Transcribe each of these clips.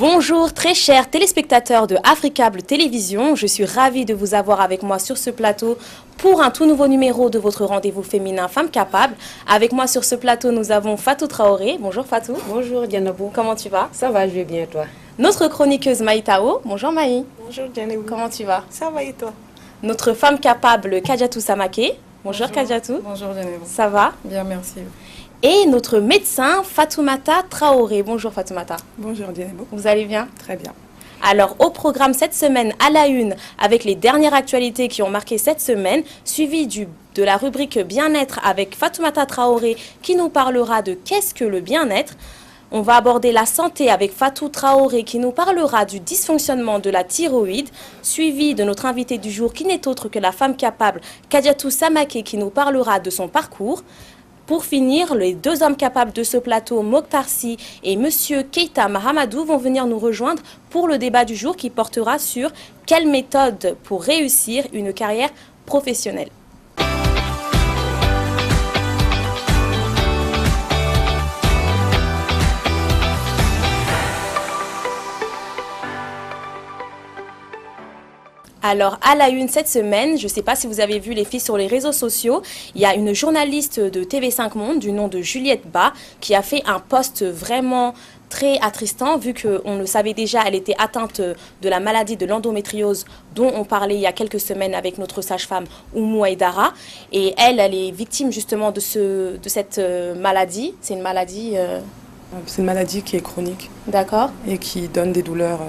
Bonjour très chers téléspectateurs de Africable Télévision, je suis ravie de vous avoir avec moi sur ce plateau pour un tout nouveau numéro de votre rendez-vous féminin Femmes Capables. Avec moi sur ce plateau, nous avons Fatou Traoré. Bonjour Fatou. Bonjour Dianabou. Comment tu vas? Ça va, je vais bien toi. Notre chroniqueuse Maïtao. Bonjour Maï. Bonjour Dianabou. Comment tu vas? Ça va et toi? Notre femme capable Kadiatou Samake. Bonjour Kadiatou. Bonjour Dianabou. Ça va? Bien, merci. Et notre médecin Fatoumata Traoré. Bonjour Fatoumata. Bonjour Dianabou. Vous allez bien? Très bien. Alors, au programme cette semaine, à la une, avec les dernières actualités qui ont marqué cette semaine, suivi de la rubrique bien-être avec Fatoumata Traoré qui nous parlera de qu'est-ce que le bien-être. On va aborder la santé avec Fatou Traoré qui nous parlera du dysfonctionnement de la thyroïde, suivi de notre invité du jour qui n'est autre que la femme capable Kadiatou Samake qui nous parlera de son parcours. Pour finir, les deux hommes capables de ce plateau, Mokhtar Sy et Monsieur Keita Mahamadou, vont venir nous rejoindre pour le débat du jour qui portera sur quelle méthode pour réussir une carrière professionnelle. Alors, à la une cette semaine, je ne sais pas si vous avez vu les filles sur les réseaux sociaux, il y a une journaliste de TV5 Monde du nom de Juliette Bas qui a fait un post vraiment très attristant vu qu'on le savait déjà, elle était atteinte de la maladie de l'endométriose dont on parlait il y a quelques semaines avec notre sage-femme Oumou Aïdara. Et elle est victime justement de cette maladie. C'est une maladie... C'est une maladie qui est chronique. D'accord. Et qui donne des douleurs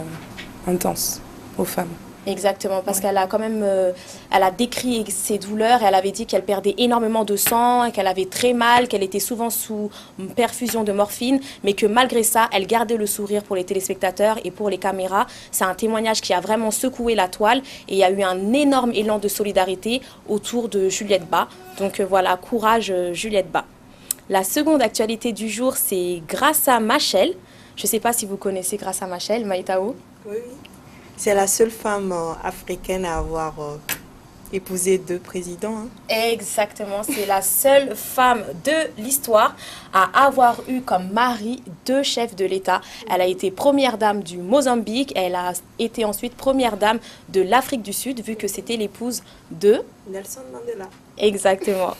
intenses aux femmes. Exactement, parce qu'elle a quand même, elle a décrit ses douleurs, elle avait dit qu'elle perdait énormément de sang, qu'elle avait très mal, qu'elle était souvent sous perfusion de morphine, mais que malgré ça, elle gardait le sourire pour les téléspectateurs et pour les caméras. C'est un témoignage qui a vraiment secoué la toile et il y a eu un énorme élan de solidarité autour de Juliette Bas. Donc voilà, courage Juliette Bas. La seconde actualité du jour, c'est Graça Machel. Je ne sais pas si vous connaissez Graça Machel, Maïtao. Oui. C'est la seule femme africaine à avoir épousé 2 présidents. Hein. Exactement, c'est la seule femme de l'histoire à avoir eu comme mari 2 chefs de l'État. Elle a été première dame du Mozambique, elle a été ensuite première dame de l'Afrique du Sud, vu que c'était l'épouse de... Nelson Mandela. Exactement.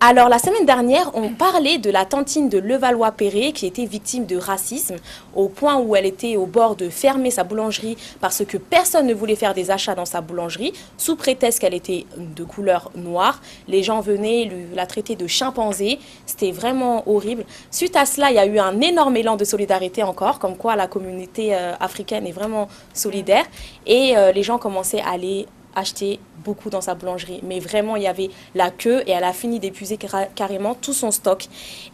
Alors, la semaine dernière, on parlait de la tantine de Levallois-Perret qui était victime de racisme au point où elle était au bord de fermer sa boulangerie parce que personne ne voulait faire des achats dans sa boulangerie sous prétexte qu'elle était de couleur noire. Les gens venaient la traiter de chimpanzé. C'était vraiment horrible. Suite à cela, il y a eu un énorme élan de solidarité encore, comme quoi la communauté africaine est vraiment solidaire. Et les gens commençaient à aller acheter beaucoup dans sa boulangerie. Mais vraiment, il y avait la queue et elle a fini d'épuiser carrément tout son stock.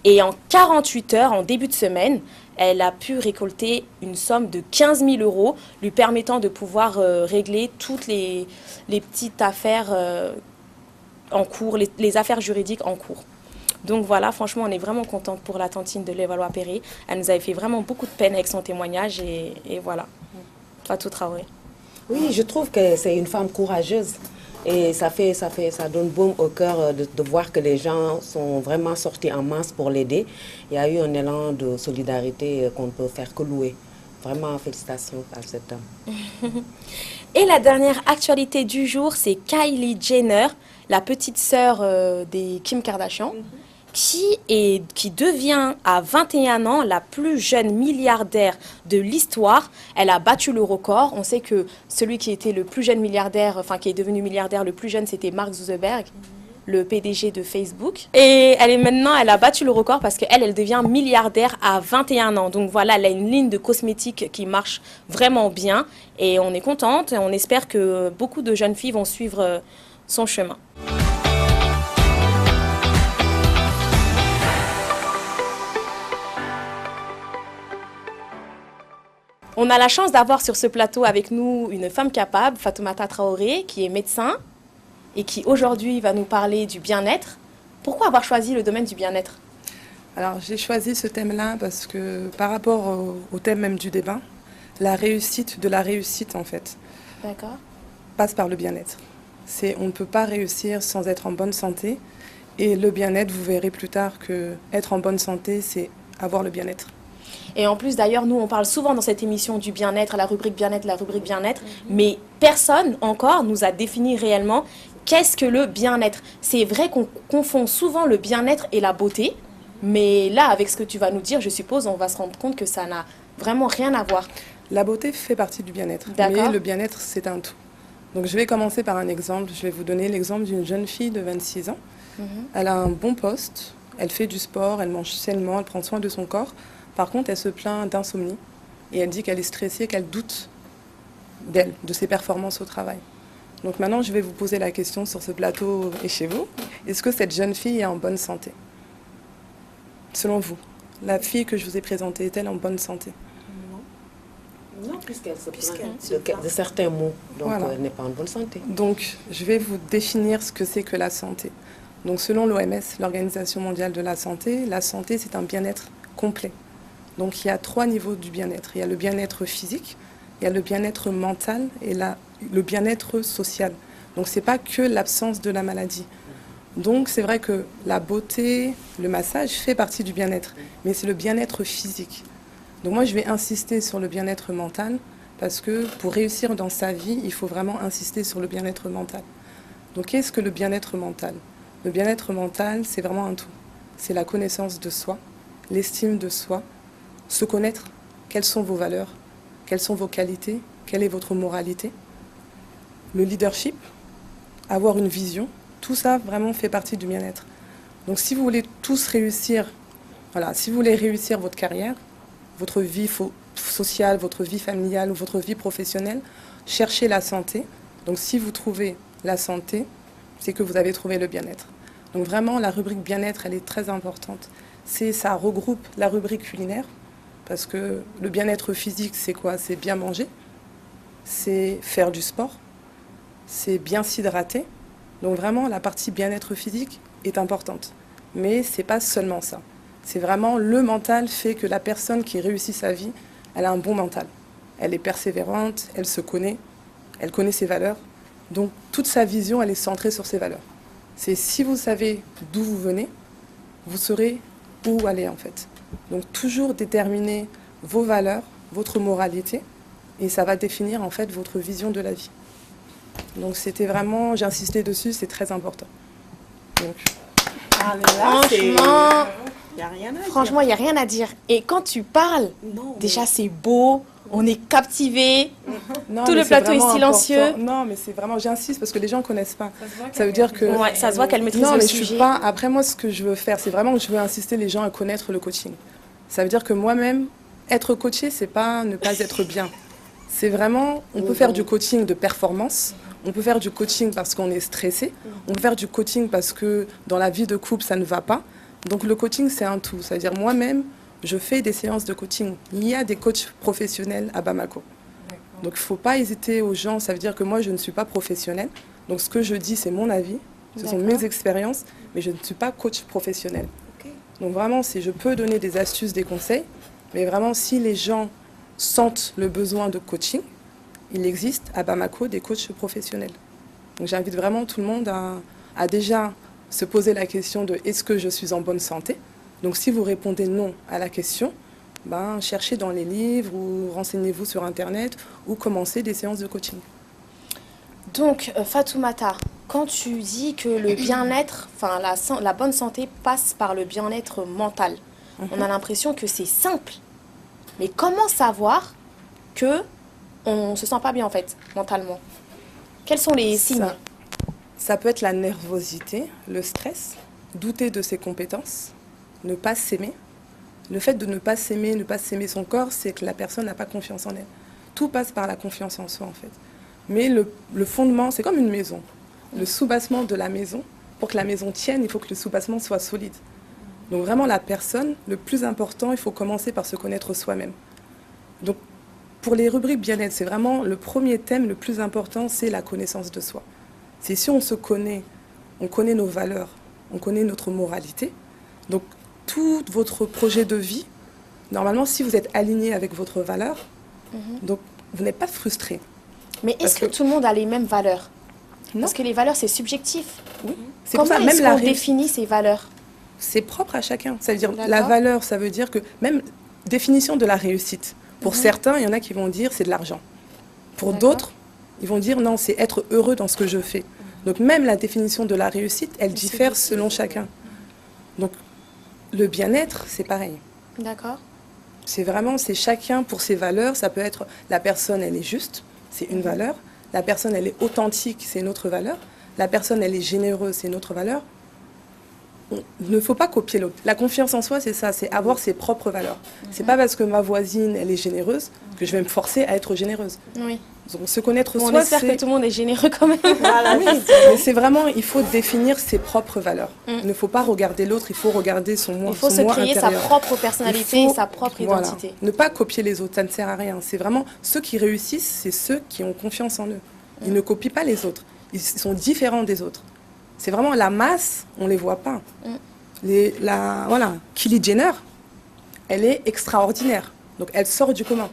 Et en 48 heures, en début de semaine, elle a pu récolter une somme de 15 000 €, lui permettant de pouvoir régler toutes les petites affaires en cours, les affaires juridiques en cours. Donc voilà, franchement, on est vraiment contente pour la tantine de Levallois-Perret. Elle nous avait fait vraiment beaucoup de peine avec son témoignage et voilà. Fatou Traoré. Oui, je trouve que c'est une femme courageuse et ça donne baume au cœur de voir que les gens sont vraiment sortis en masse pour l'aider. Il y a eu un élan de solidarité qu'on ne peut faire que louer. Vraiment, félicitations à cette dame. Et la dernière actualité du jour, c'est Kylie Jenner, la petite sœur des Kim Kardashian. qui devient à 21 ans la plus jeune milliardaire de l'histoire. Elle a battu le record. On sait que celui qui était le plus jeune milliardaire, enfin qui est devenu milliardaire le plus jeune, c'était Mark Zuckerberg, le PDG de Facebook. Et elle a battu le record parce qu'elle devient milliardaire à 21 ans. Donc voilà, elle a une ligne de cosmétiques qui marche vraiment bien. Et on est contente et on espère que beaucoup de jeunes filles vont suivre son chemin. On a la chance d'avoir sur ce plateau avec nous une femme capable, Fatoumata Traoré, qui est médecin et qui aujourd'hui va nous parler du bien-être. Pourquoi avoir choisi le domaine du bien-être? Alors j'ai choisi ce thème-là parce que par rapport au thème même du débat, la réussite en fait, passe par le bien-être. On ne peut pas réussir sans être en bonne santé et le bien-être, vous verrez plus tard que être en bonne santé, c'est avoir le bien-être. Et en plus, d'ailleurs, nous, on parle souvent dans cette émission du bien-être, la rubrique bien-être, mais personne encore nous a défini réellement qu'est-ce que le bien-être. C'est vrai qu'on confond souvent le bien-être et la beauté, mais là, avec ce que tu vas nous dire, je suppose, on va se rendre compte que ça n'a vraiment rien à voir. La beauté fait partie du bien-être, mais le bien-être, c'est un tout. Donc, je vais commencer par un exemple. Je vais vous donner l'exemple d'une jeune fille de 26 ans. Elle a un bon poste, elle fait du sport, elle mange sainement, elle prend soin de son corps. Par contre, elle se plaint d'insomnie et elle dit qu'elle est stressée, qu'elle doute d'elle, de ses performances au travail. Donc maintenant, je vais vous poser la question sur ce plateau et chez vous. Est-ce que cette jeune fille est en bonne santé? Selon vous, la fille que je vous ai présentée, est-elle en bonne santé? Non, puisqu'elle se plaint de certains mots, donc voilà. Elle n'est pas en bonne santé. Donc, je vais vous définir ce que c'est que la santé. Donc, selon l'OMS, l'Organisation mondiale de la santé, c'est un bien-être complet. Donc, il y a 3 niveaux du bien-être. Il y a le bien-être physique, il y a le bien-être mental et le bien-être social. Donc, ce n'est pas que l'absence de la maladie. Donc, c'est vrai que la beauté, le massage fait partie du bien-être, mais c'est le bien-être physique. Donc moi, je vais insister sur le bien-être mental parce que pour réussir dans sa vie, il faut vraiment insister sur le bien-être mental. Donc qu'est-ce que le bien-être mental? Le bien-être mental, c'est vraiment un tout. C'est la connaissance de soi, l'estime de soi, se connaître, quelles sont vos valeurs, quelles sont vos qualités, quelle est votre moralité. Le leadership, avoir une vision, tout ça vraiment fait partie du bien-être. Donc si vous voulez tous réussir, si vous voulez réussir votre carrière, votre vie sociale, votre vie familiale ou votre vie professionnelle, cherchez la santé. Donc si vous trouvez la santé, c'est que vous avez trouvé le bien-être. Donc vraiment, la rubrique bien-être, elle est très importante. Ça regroupe la rubrique culinaire, parce que le bien-être physique, c'est quoi? C'est bien manger, c'est faire du sport, c'est bien s'hydrater. Donc vraiment, la partie bien-être physique est importante. Mais ce n'est pas seulement ça. C'est vraiment le mental fait que la personne qui réussit sa vie, elle a un bon mental. Elle est persévérante, elle se connaît, elle connaît ses valeurs. Donc toute sa vision, elle est centrée sur ses valeurs. C'est si vous savez d'où vous venez, vous saurez où aller en fait. Donc toujours déterminer vos valeurs, votre moralité, et ça va définir en fait votre vision de la vie. Donc c'était vraiment, j'insistais dessus, c'est très important. Donc, franchement, il n'y a rien à dire. Et quand tu parles, déjà c'est beau, on est captivé, tout le plateau est silencieux. Important. Non, mais c'est vraiment, j'insiste parce que les gens ne connaissent pas. Ça veut dire que... Ouais, ça se voit qu'elle maîtrise le sujet. Je suis pas... Après, moi, ce que je veux faire, c'est vraiment que je veux insister les gens à connaître le coaching. Ça veut dire que moi-même, être coaché, c'est pas ne pas être bien. C'est vraiment, on peut faire du coaching de performance, on peut faire du coaching parce qu'on est stressé, on peut faire du coaching parce que dans la vie de couple, ça ne va pas. Donc le coaching, c'est un tout. C'est-à-dire moi-même, je fais des séances de coaching. Il y a des coachs professionnels à Bamako. Donc il ne faut pas hésiter aux gens. Ça veut dire que moi, je ne suis pas professionnelle. Donc ce que je dis, c'est mon avis. Ce sont mes expériences, mais je ne suis pas coach professionnel. Donc vraiment, si je peux donner des astuces, des conseils, mais vraiment, si les gens sentent le besoin de coaching, il existe à Bamako des coachs professionnels. Donc j'invite vraiment tout le monde à déjà se poser la question de est-ce que je suis en bonne santé? Donc si vous répondez non à la question, cherchez dans les livres ou renseignez-vous sur Internet ou commencez des séances de coaching. Donc Fatoumata, quand tu dis que le bien-être, la bonne santé passe par le bien-être mental, on a l'impression que c'est simple. Mais comment savoir que on ne se sent pas bien en fait, mentalement? Quels sont les signes? Ça peut être la nervosité, le stress, douter de ses compétences, ne pas s'aimer. Le fait de ne pas s'aimer son corps, c'est que la personne n'a pas confiance en elle. Tout passe par la confiance en soi en fait. Mais le fondement, c'est comme une maison. Le soubassement de la maison, pour que la maison tienne, il faut que le soubassement soit solide. Donc vraiment la personne, le plus important, il faut commencer par se connaître soi-même. Donc pour les rubriques bien-être, c'est vraiment le premier thème, le plus important, c'est la connaissance de soi. C'est si on se connaît, on connaît nos valeurs, on connaît notre moralité. Donc tout votre projet de vie, normalement, si vous êtes aligné avec votre valeur, donc vous n'êtes pas frustré. Mais est-ce que tout le monde a les mêmes valeurs? Non. Parce que les valeurs, c'est subjectif. Oui. Comment est-ce qu'on définit ces valeurs? C'est propre à chacun. Ça veut dire la valeur, ça veut dire que même définition de la réussite. Pour certains, il y en a qui vont dire c'est de l'argent. Pour d'autres, ils vont dire non, c'est être heureux dans ce que je fais. Donc même la définition de la réussite, elle diffère selon chacun. Donc le bien-être, c'est pareil. D'accord. C'est chacun pour ses valeurs. Ça peut être la personne, elle est juste, c'est une valeur. La personne, elle est authentique, c'est une autre valeur. La personne, elle est généreuse, c'est une autre valeur. Il ne faut pas copier l'autre. La confiance en soi, c'est ça, c'est avoir ses propres valeurs. C'est pas parce que ma voisine, elle est généreuse, que je vais me forcer à être généreuse. Oui. Donc, se connaître soi, on espère que tout le monde est généreux quand même. Voilà, oui. Mais c'est vraiment, il faut définir ses propres valeurs. Il ne faut pas regarder l'autre, il faut regarder son moi. Il faut se créer sa propre personnalité et sa propre identité. Ne pas copier les autres, ça ne sert à rien. C'est vraiment ceux qui réussissent, c'est ceux qui ont confiance en eux. Ils ne copient pas les autres. Ils sont différents des autres. C'est vraiment la masse, on ne les voit pas. Kylie Jenner, elle est extraordinaire. Donc elle sort du commun.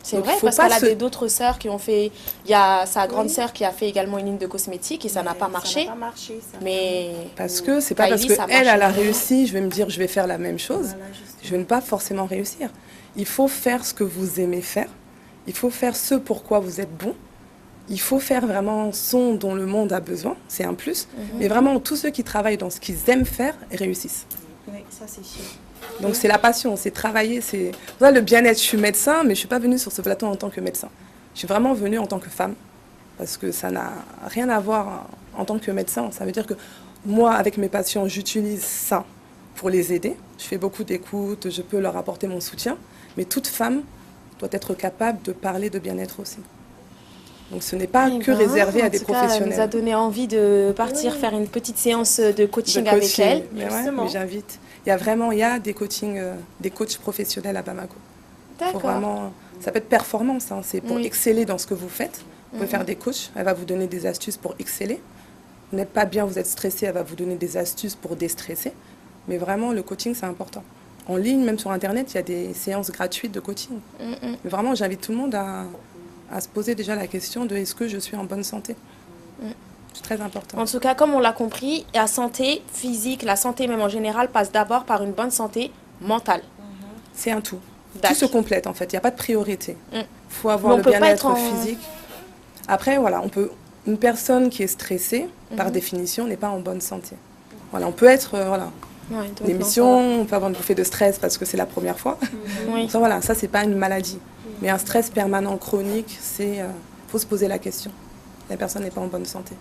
C'est vrai, parce qu'elle a d'autres sœurs qui ont fait... Il y a sa grande sœur qui a fait également une ligne de cosmétiques et ça n'a pas marché. Ça n'a pas marché, ça. Mais... Parce que c'est pas parce qu'elle a réussi, je vais me dire je vais faire la même chose. Voilà, je vais ne pas forcément réussir. Il faut faire ce que vous aimez faire. Il faut faire ce pourquoi vous êtes bon. Il faut faire vraiment ce dont le monde a besoin, c'est un plus. Mais vraiment, tous ceux qui travaillent dans ce qu'ils aiment faire réussissent. Oui, ça c'est sûr. Donc c'est la passion, c'est travailler. C'est le bien-être. Je suis médecin, mais je ne suis pas venue sur ce plateau en tant que médecin. Je suis vraiment venue en tant que femme, parce que ça n'a rien à voir en tant que médecin. Ça veut dire que moi, avec mes patients, j'utilise ça pour les aider. Je fais beaucoup d'écoute, je peux leur apporter mon soutien. Mais toute femme doit être capable de parler de bien-être aussi. Donc ce n'est pas que réservé à des professionnels. Elle nous a donné envie de partir faire une petite séance de coaching avec elle. Mais j'invite. Il y a des coachings, des coachs professionnels à Bamako. D'accord. Ça peut être performance, hein, c'est pour exceller dans ce que vous faites. Vous pouvez faire des coachs, elle va vous donner des astuces pour exceller. Vous n'êtes pas bien, vous êtes stressé, elle va vous donner des astuces pour déstresser. Mais vraiment, le coaching, c'est important. En ligne, même sur Internet, il y a des séances gratuites de coaching. Mais vraiment, j'invite tout le monde à se poser déjà la question de est-ce que je suis en bonne santé. C'est très important. En tout cas, comme on l'a compris, la santé physique, la santé même en général, passe d'abord par une bonne santé mentale. C'est un tout. Tout se complète en fait, il n'y a pas de priorité. Il faut avoir le bien-être physique. Après, voilà, une personne qui est stressée, par définition, n'est pas en bonne santé. Voilà, on peut être... l'émission, on peut avoir une bouffée de stress parce que c'est la première fois. Ça, c'est pas une maladie. Mais un stress permanent chronique, faut se poser la question. La personne n'est pas en bonne santé.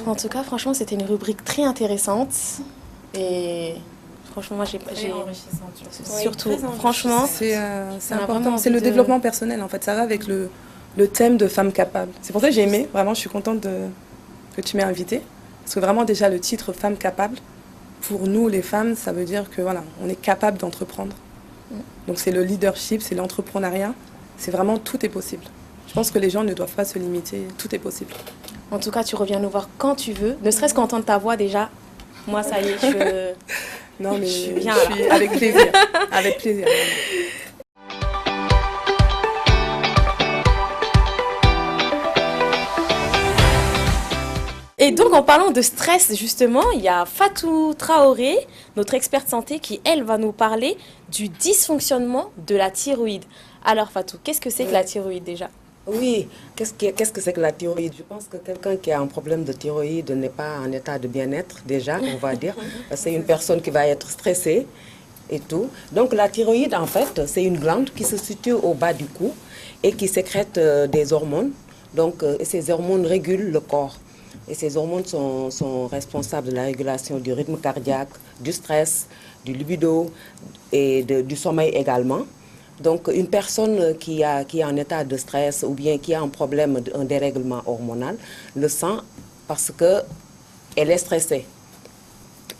En tout cas, franchement, c'était une rubrique très intéressante. Et franchement, moi, j'ai surtout, franchement, c'est important. C'est le développement personnel, en fait. Ça va avec le thème de femme capable. C'est pour ça que j'ai aimé. Vraiment, je suis contente que tu m'aies invitée. Parce que vraiment, déjà, le titre femme capable, pour nous, les femmes, ça veut dire que voilà, on est capable d'entreprendre. Donc c'est le leadership, c'est l'entrepreneuriat. C'est vraiment tout est possible. Je pense que les gens ne doivent pas se limiter. Tout est possible. En tout cas, tu reviens nous voir quand tu veux. Ne serait-ce qu'entendre ta voix déjà. Moi, ça y est, non, mais je suis bien je suis avec plaisir. Avec plaisir. Et donc, en parlant de stress, justement, il y a Fatou Traoré, notre experte santé, qui, elle, va nous parler du dysfonctionnement de la thyroïde. Alors, Fatou, qu'est-ce que c'est que la thyroïde déjà ? Oui, qu'est-ce que c'est que la thyroïde? Je pense que quelqu'un qui a un problème de thyroïde n'est pas en état de bien-être, déjà, on va dire. C'est une personne qui va être stressée et tout. Donc, la thyroïde, en fait, c'est une glande qui se situe au bas du cou et qui sécrète des hormones. Donc, ces hormones régulent le corps. Et ces hormones sont responsables de la régulation du rythme cardiaque, du stress, du libido et du sommeil également. Donc, une personne qui est en état de stress ou bien qui a un problème, un dérèglement hormonal, le sent parce qu'elle est stressée.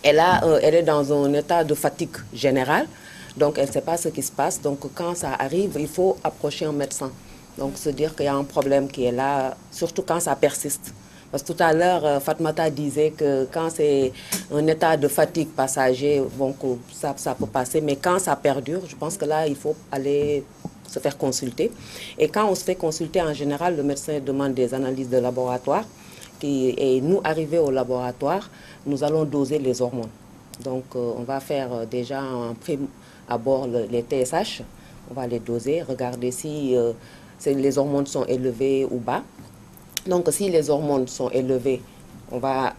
Elle est dans un état de fatigue générale, donc elle ne sait pas ce qui se passe. Donc, quand ça arrive, il faut approcher un médecin. Donc, se dire qu'il y a un problème qui est là, surtout quand ça persiste. Parce que tout à l'heure, Fatmata disait que quand c'est un état de fatigue passager, bon, ça peut passer. Mais quand ça perdure, je pense que là, il faut aller se faire consulter. Et quand on se fait consulter, en général, le médecin demande des analyses de laboratoire. Et nous, arrivés au laboratoire, nous allons doser les hormones. Donc, on va faire déjà abord les TSH, on va les doser, regarder si les hormones sont élevées ou bas. Donc si les hormones sont élevées, on va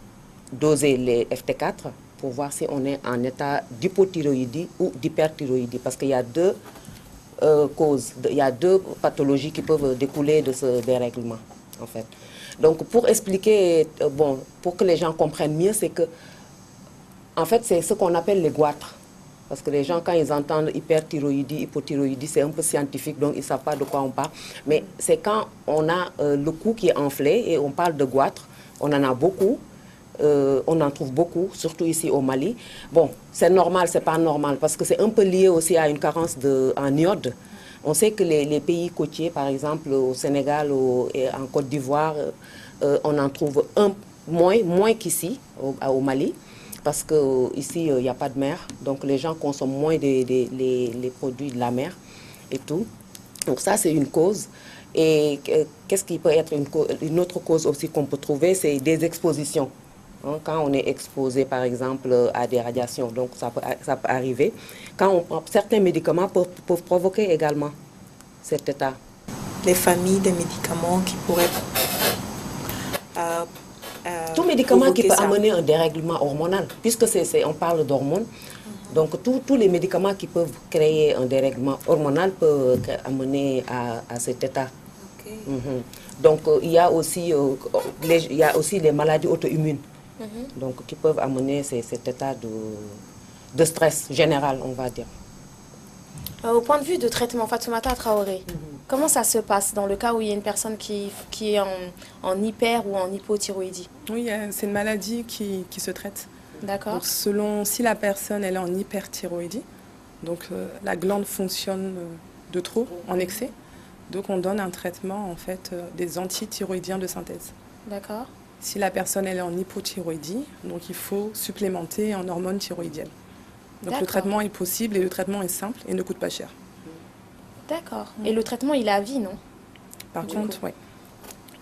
doser les FT4 pour voir si on est en état d'hypothyroïdie ou d'hyperthyroïdie, parce qu'il y a deux causes, il y a deux pathologies qui peuvent découler de ce dérèglement, en fait. Donc, pour expliquer, pour que les gens comprennent mieux, c'est que, en fait, c'est ce qu'on appelle les goitres. Parce que les gens, quand ils entendent hyperthyroïdie, hypothyroïdie, c'est un peu scientifique, donc ils ne savent pas de quoi on parle. Mais c'est quand on a le cou qui est enflé et on parle de goitres, on en a beaucoup. On en trouve beaucoup, surtout ici au Mali. Bon, c'est normal, c'est pas normal, parce que c'est un peu lié aussi à une carence en iode. On sait que les pays côtiers, par exemple au Sénégal et en Côte d'Ivoire, on en trouve moins qu'ici, au Mali, parce qu'ici, il n'y a pas de mer, donc les gens consomment moins les produits de la mer et tout. Donc ça, c'est une cause. Et qu'est-ce qui peut être une autre cause aussi qu'on peut trouver, c'est des expositions. Quand on est exposé, par exemple, à des radiations, donc ça peut arriver. Quand on prend certains médicaments peuvent provoquer également cet état. Les familles de médicaments qui pourraient... tout médicament qui peut amener un dérèglement hormonal, puisque on parle d'hormones. Donc tous les médicaments qui peuvent créer un dérèglement hormonal peuvent amener à cet état. Okay. Donc il y a aussi les maladies auto-immunes. Donc, qui peuvent amener cet état de stress général, on va dire. Au point de vue de traitement, Fatoumata Traoré, comment ça se passe dans le cas où il y a une personne qui est en hyper ou en hypothyroïdie? Oui, c'est une maladie qui se traite. D'accord. Selon si la personne elle est en hyperthyroïdie, donc la glande fonctionne de trop, en excès, donc on donne un traitement, en fait, des antithyroïdiens de synthèse. D'accord. Si la personne elle est en hypothyroïdie, donc il faut supplémenter en hormones thyroïdiennes. Donc le traitement est possible et le traitement est simple et ne coûte pas cher. D'accord. Et le traitement, il est à vie, non? Par contre, oui.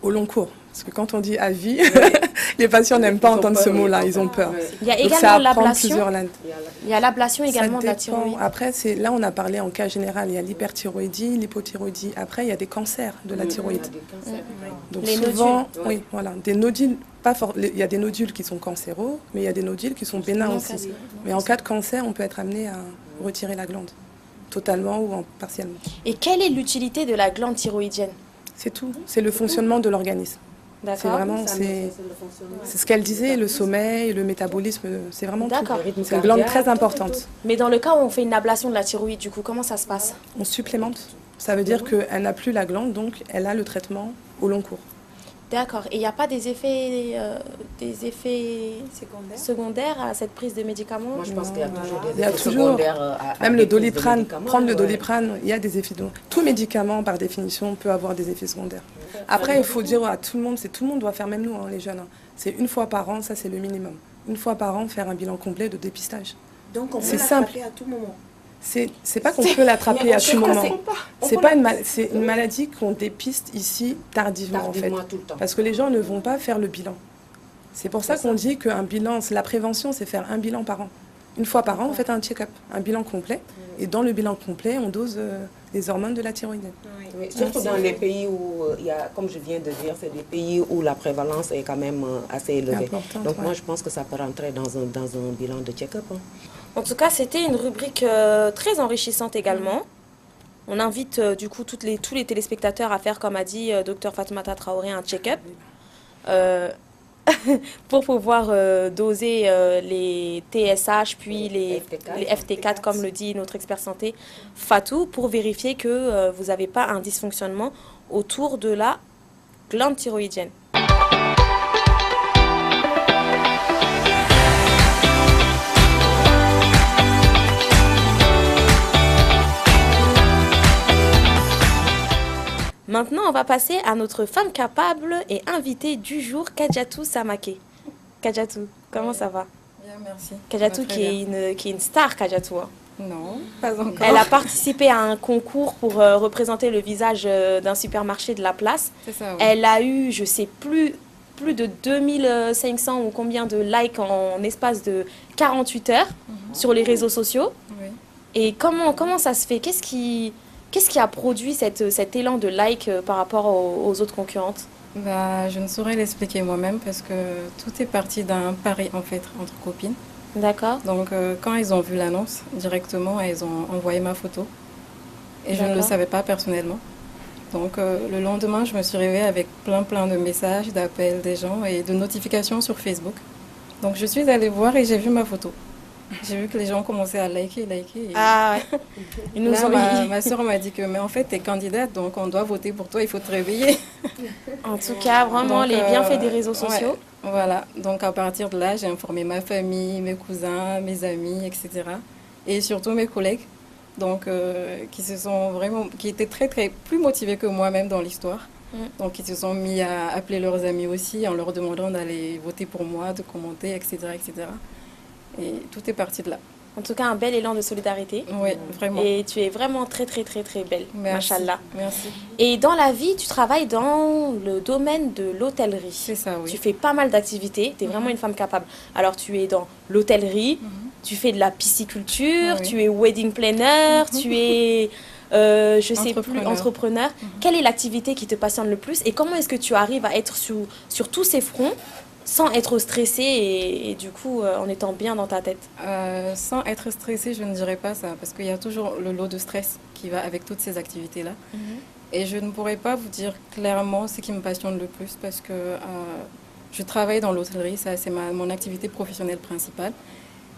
Au long cours. Parce que quand on dit à vie, les patients n'aiment pas entendre ce mot-là, ils ont peur. Il y a également l'ablation. Il y a l'ablation également de la thyroïde. Après, là, on a parlé en cas général, il y a l'hyperthyroïdie, l'hypothyroïdie. Après, il y a des cancers de la thyroïde. Donc les souvent, nodules. oui, voilà, des nodules. Il y a des nodules qui sont cancéreux, mais il y a des nodules qui sont bénins aussi. Mais en cas de cancer, on peut être amené à retirer la glande, totalement ou partiellement. Et quelle est l'utilité de la glande thyroïdienne? C'est tout, c'est le fonctionnement de l'organisme. C'est vraiment, c'est ce qu'elle disait, le sommeil, le métabolisme, c'est vraiment tout. C'est une glande très importante. Mais dans le cas où on fait une ablation de la thyroïde, du coup, comment ça se passe? On supplémente. Ça veut dire qu'elle n'a plus la glande, donc elle a le traitement au long cours. D'accord. Et il n'y a pas des effets secondaires à cette prise de médicaments? Moi, je pense qu'il y a toujours des effets secondaires. Même le Doliprane, prendre le Doliprane, il y a des effets secondaires. Tout médicament, par définition, peut avoir des effets secondaires. Après, il faut dire à tout le monde, tout le monde doit faire, même nous, les jeunes. C'est une fois par an, ça c'est le minimum. Une fois par an, faire un bilan complet de dépistage. Donc on peut l'attraper à tout moment. C'est pas qu'on peut l'attraper à tout moment. C'est une maladie qu'on dépiste ici tardivement en fait. Tout le temps. Parce que les gens ne vont pas faire le bilan. C'est pour ça qu'on dit qu'un bilan, la prévention, c'est faire un bilan par an. Une fois par an, on fait un check-up, un bilan complet. Et dans le bilan complet, on dose les hormones de la thyroïde. Oui, surtout dans les pays où il y a, comme je viens de dire, c'est des pays où la prévalence est quand même assez élevée. Donc moi, je pense que ça peut rentrer dans un bilan de check-up. En tout cas, c'était une rubrique très enrichissante également. On invite du coup tous les téléspectateurs à faire, comme a dit Dr Fatoumata Traoré, un check-up pour pouvoir doser les TSH puis les FT4, comme le dit notre expert santé Fatou, pour vérifier que vous n'avez pas un dysfonctionnement autour de la glande thyroïdienne. Maintenant, on va passer à notre femme capable et invitée du jour, Kadjatou Samake. Kadjatou, comment ça va? Bien, merci. Kadjatou qui est une star, Kadjatou. Hein. Non, pas encore. Elle a participé à un concours pour représenter le visage d'un supermarché de la place. C'est ça, oui. Elle a eu, je sais plus de 2500 ou combien de likes en espace de 48 heures sur les réseaux sociaux. Oui. Et comment ça se fait? Qu'est-ce qui a produit cet élan de like par rapport aux autres concurrentes? Bah, je ne saurais l'expliquer moi-même parce que tout est parti d'un pari en fait entre copines. D'accord. Donc quand ils ont vu l'annonce, directement, ils ont envoyé ma photo. Et je ne le D'accord. savais pas personnellement. Donc le lendemain, je me suis réveillée avec plein de messages, d'appels des gens et de notifications sur Facebook. Donc je suis allée voir et j'ai vu ma photo. J'ai vu que les gens commençaient à liker. Et Ah ouais. Ils nous là, ont ma soeur m'a dit que, mais en fait, tu es candidate, donc on doit voter pour toi, il faut te réveiller. En tout cas, vraiment, Donc, les bienfaits des réseaux ouais, sociaux. voilà. Donc à partir de là, j'ai informé ma famille, mes cousins, mes amis, etc. Et surtout mes collègues, donc qui étaient très plus motivés que moi-même dans l'histoire. Mm. Donc ils se sont mis à appeler leurs amis aussi en leur demandant d'aller voter pour moi, de commenter, etc., etc. Et tout est parti de là. En tout cas, un bel élan de solidarité. Oui, vraiment. Et tu es vraiment très belle, Merci. machallah. Merci. Et dans la vie, tu travailles dans le domaine de l'hôtellerie. C'est ça, oui. Tu fais pas mal d'activités, tu es vraiment une femme capable. Alors, tu es dans l'hôtellerie, tu fais de la pisciculture, Oui. tu es wedding planner, tu es, je sais plus, Entrepreneur. entrepreneur. Quelle est l'activité qui te passionne le plus et comment est-ce que tu arrives à être sur tous ces fronts sans être stressée et du coup en étant bien dans ta tête? Sans être stressée, je ne dirais pas ça, parce qu'il y a toujours le lot de stress qui va avec toutes ces activités-là. Et je ne pourrais pas vous dire clairement ce qui me passionne le plus, parce que je travaille dans l'hôtellerie, ça c'est mon activité professionnelle principale.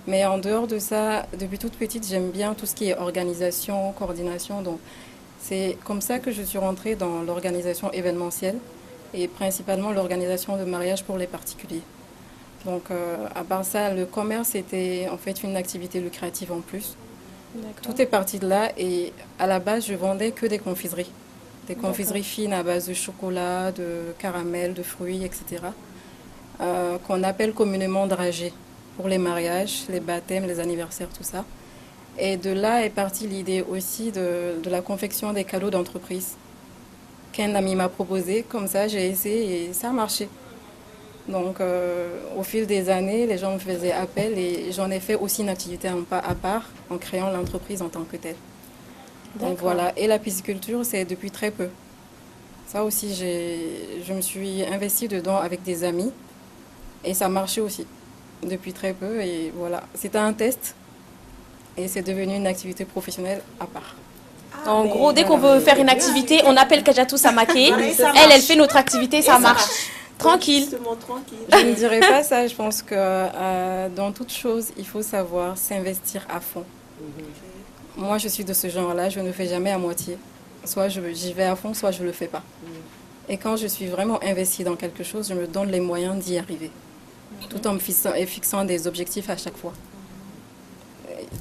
Mais en dehors de ça, depuis toute petite, j'aime bien tout ce qui est organisation, coordination. Donc c'est comme ça que je suis rentrée dans l'organisation événementielle et principalement l'organisation de mariages pour les particuliers. Donc, à part ça, le commerce était en fait une activité lucrative en plus. Tout est parti de là et à la base, je vendais que des confiseries. Des confiseries fines à base de chocolat, de caramel, de fruits, etc. Qu'on appelle communément dragées pour les mariages, les baptêmes, les anniversaires, tout ça. Et de là est partie l'idée aussi de la confection des cadeaux d'entreprise qu'un ami m'a proposé. Comme ça, j'ai essayé et ça a marché. Donc, au fil des années, les gens me faisaient appel et j'en ai fait aussi une activité à part en créant l'entreprise en tant que telle. Donc voilà. Et la pisciculture, c'est depuis très peu. Ça aussi, je me suis investie dedans avec des amis et ça marchait aussi depuis très peu. Et voilà, c'était un test et c'est devenu une activité professionnelle à part. En gros, dès qu'on veut faire une activité, on appelle Kajatou Samake. Elle fait notre activité, ça marche. Tranquille. Justement, tranquille. Je ne dirais pas ça. Je pense que dans toute chose, il faut savoir s'investir à fond. Moi, je suis de ce genre-là. Je ne fais jamais à moitié. Soit j'y vais à fond, soit je ne le fais pas. Et quand je suis vraiment investie dans quelque chose, je me donne les moyens d'y arriver. Tout en me fixant des objectifs à chaque fois.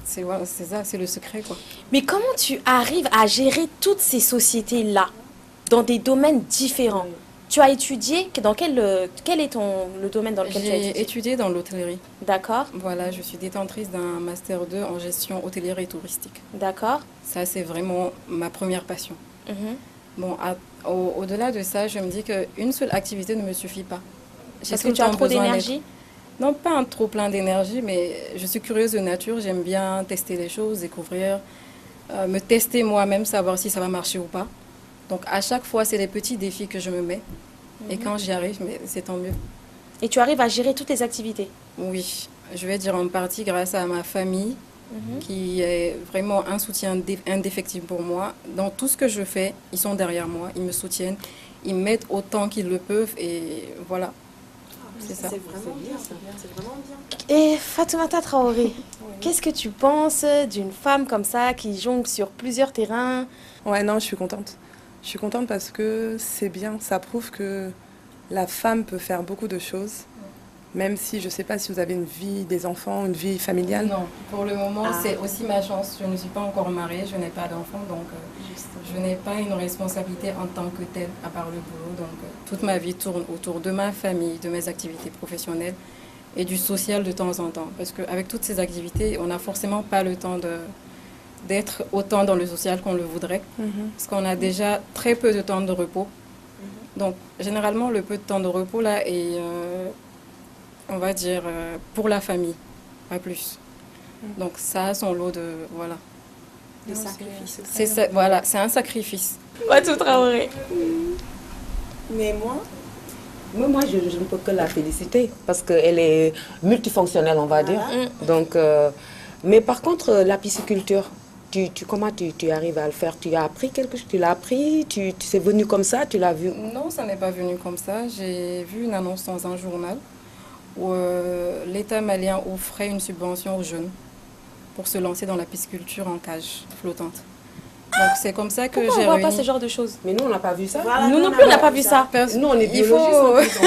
C'est ça, c'est le secret, quoi. Mais comment tu arrives à gérer toutes ces sociétés-là dans des domaines différents? Tu as étudié, quel est le domaine dans lequel tu as J'ai étudié? étudié dans l'hôtellerie. D'accord, Voilà, je suis détentrice d'un Master 2 en gestion hôtelière et touristique. d'accord. Ça, c'est vraiment ma première passion. Mhm. Bon, au-delà de ça, je me dis qu'une seule activité ne me suffit pas. J'ai Parce tout que le tu as temps trop besoin d'énergie? Non, pas un trop plein d'énergie, mais je suis curieuse de nature. J'aime bien tester les choses, découvrir, me tester moi-même, savoir si ça va marcher ou pas. Donc, à chaque fois, c'est des petits défis que je me mets. Et quand j'y arrive, mais c'est tant mieux. Et tu arrives à gérer toutes les activités? Oui, je vais dire en partie grâce à ma famille, qui est vraiment un soutien indéfectible pour moi. Dans tout ce que je fais, ils sont derrière moi, ils me soutiennent, ils m'aident autant qu'ils le peuvent et voilà. C'est ça. C'est vraiment bien, ça. C'est vraiment bien. Et Fatoumata Traoré, qu'est-ce que tu penses d'une femme comme ça qui jongle sur plusieurs terrains? Ouais, non, je suis contente. Je suis contente parce que c'est bien. Ça prouve que la femme peut faire beaucoup de choses. Même si, je ne sais pas si vous avez une vie, des enfants, une vie familiale. Non, pour le moment, c'est aussi ma chance. Je ne suis pas encore mariée, je n'ai pas d'enfant, donc je n'ai pas une responsabilité en tant que telle, à part le boulot. Donc toute ma vie tourne autour de ma famille, de mes activités professionnelles et du social de temps en temps. Parce qu'avec toutes ces activités, on n'a forcément pas le temps d'être autant dans le social qu'on le voudrait. Parce qu'on a déjà très peu de temps de repos. Donc généralement, le peu de temps de repos là est... on va dire, pour la famille, pas plus. Donc ça a son lot de... Voilà. Des sacrifices. C'est ça, voilà, c'est un sacrifice. Fatou Traoré. Mais moi, Moi, je ne peux que la féliciter parce qu'elle est multifonctionnelle, on va dire. Donc, mais par contre, la pisciculture, comment tu arrives à le faire? Tu as appris quelque chose? Tu l'as appris? Tu c'est venu comme ça? Tu l'as vu? Non, ça n'est pas venu comme ça. J'ai vu une annonce dans un journal où l'État malien offrait une subvention aux jeunes pour se lancer dans la pisciculture en cage flottante. Donc c'est comme ça que j'ai Pourquoi on voit pas réuni... ce genre de choses? Mais nous, on n'a pas vu ça. voilà, Nous non plus, on n'a pas vu ça. Nous, on est Il faut- biologistes.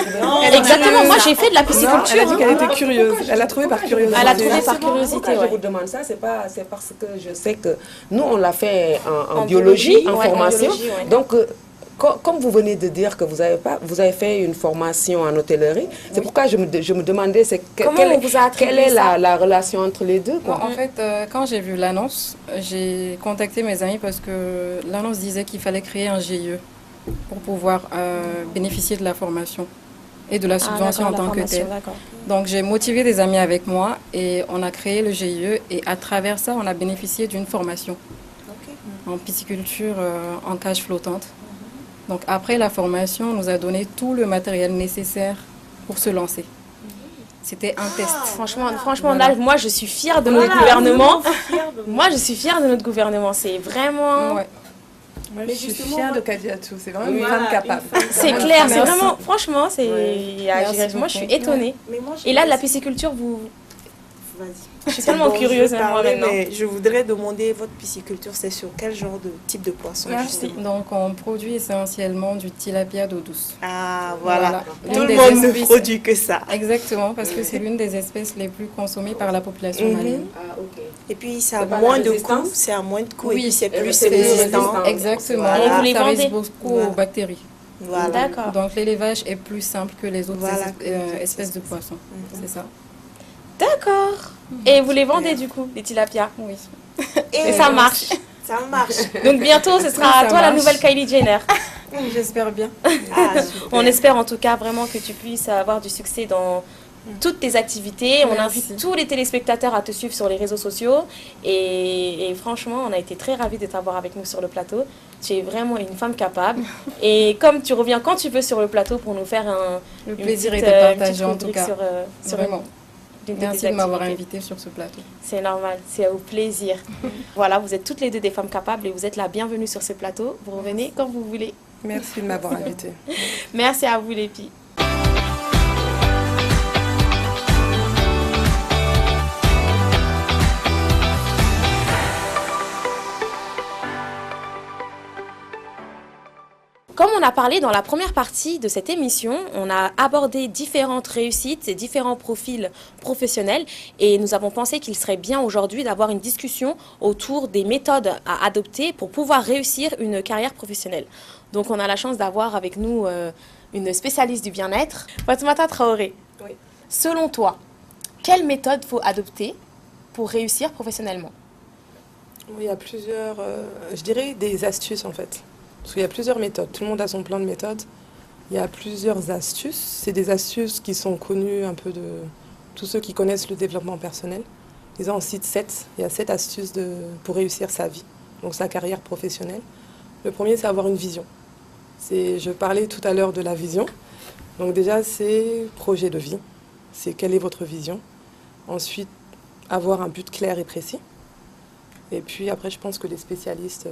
Exactement, moi j'ai fait de la Non, elle pisciculture. a dit qu'elle était curieuse. Elle a trouvé par curiosité. Elle a trouvé par Justement, curiosité, pourquoi ouais. je vous demande ça, c'est parce que je sais que nous, on l'a fait en biologie, en ouais, en formation. biologie, ouais. Donc, comme vous venez de dire que vous avez fait une formation en hôtellerie, c'est pourquoi je me demandais Comment on vous a attribué quelle est ça? la relation entre les deux, Bon, quoi. en fait, quand j'ai vu l'annonce, j'ai contacté mes amis parce que l'annonce disait qu'il fallait créer un GIE pour pouvoir bénéficier de la formation et de la subvention en tant que telle. Donc j'ai motivé des amis avec moi et on a créé le GIE et à travers ça, on a bénéficié d'une formation en pisciculture en cage flottante. Donc après la formation, on nous a donné tout le matériel nécessaire pour se lancer. C'était un test. Franchement, Voilà. là, moi je suis fière de notre gouvernement. Moi je suis fière de notre gouvernement. C'est vraiment... Ouais. Moi, je Mais suis justement, fière moi- de Kadiatou. C'est vraiment une Voilà, femme capable. une femme C'est capable. clair, c'est Merci. vraiment... Franchement, c'est... Merci Moi je suis beaucoup. étonnée. Mais moi, je Et là, de la pense- pisciculture, vous... Vas-y. Je suis tellement Bon, curieuse je veux même moi parler, maintenant. mais je voudrais demander votre pisciculture, c'est sur quel genre de type de poisson? Merci. justement? Donc on produit essentiellement du tilapia d'eau douce. Ah, voilà. L'une Tout le des monde ne espèces- produit que ça. Exactement, parce que c'est l'une des espèces les plus consommées par la population Mhm. malienne. Ah, ok. Et puis, c'est C'est à pas moins la de résistance? coût. C'est à moins de coût. Oui, et puis, c'est et plus c'est plus résistant. résistant. Exactement. Voilà. Vous les Ça vendez? résiste beaucoup Voilà. aux bactéries. Voilà. D'accord. Donc l'élevage est plus simple que les autres Voilà. espèces de poissons. Mhm. C'est ça. D'accord. Et vous les vendez du coup, les tilapias? Oui. Et ça marche. Ça marche. Donc bientôt, ce sera Ça toi la marche. nouvelle Kylie Jenner. J'espère bien. Ah, super. On espère en tout cas vraiment que tu puisses avoir du succès dans toutes tes activités. On Merci. invite tous les téléspectateurs à te suivre sur les réseaux sociaux. Et franchement, on a été très ravis de t'avoir avec nous sur le plateau. Tu es vraiment une femme capable. Et comme tu reviens quand tu veux sur le plateau pour nous faire Le une plaisir petite, est de une partager petite en tout rubrique cas. sur Vraiment. une de Merci tes de m'avoir activités. invité sur ce plateau. C'est normal, c'est au plaisir. Voilà, vous êtes toutes les deux des femmes capables et vous êtes la bienvenue sur ce plateau. Vous revenez quand vous voulez. Merci de m'avoir invitée. Merci à vous les filles. Comme on a parlé dans la première partie de cette émission, on a abordé différentes réussites et différents profils professionnels et nous avons pensé qu'il serait bien aujourd'hui d'avoir une discussion autour des méthodes à adopter pour pouvoir réussir une carrière professionnelle. Donc on a la chance d'avoir avec nous une spécialiste du bien-être, Fatoumata Traoré. Oui. Selon toi, quelle méthode faut adopter pour réussir professionnellement? Il y a plusieurs, je dirais des astuces en fait. Parce qu'il y a plusieurs méthodes. Tout le monde a son plan de méthode. Il y a plusieurs astuces. C'est des astuces qui sont connues un peu de tous ceux qui connaissent le développement personnel. Ils en citent 7. Il y a 7 astuces pour réussir sa vie, donc sa carrière professionnelle. Le premier, c'est avoir une vision. Je parlais tout à l'heure de la vision. Donc déjà, c'est projet de vie. C'est quelle est votre vision. Ensuite, avoir un but clair et précis. Et puis après, je pense que les spécialistes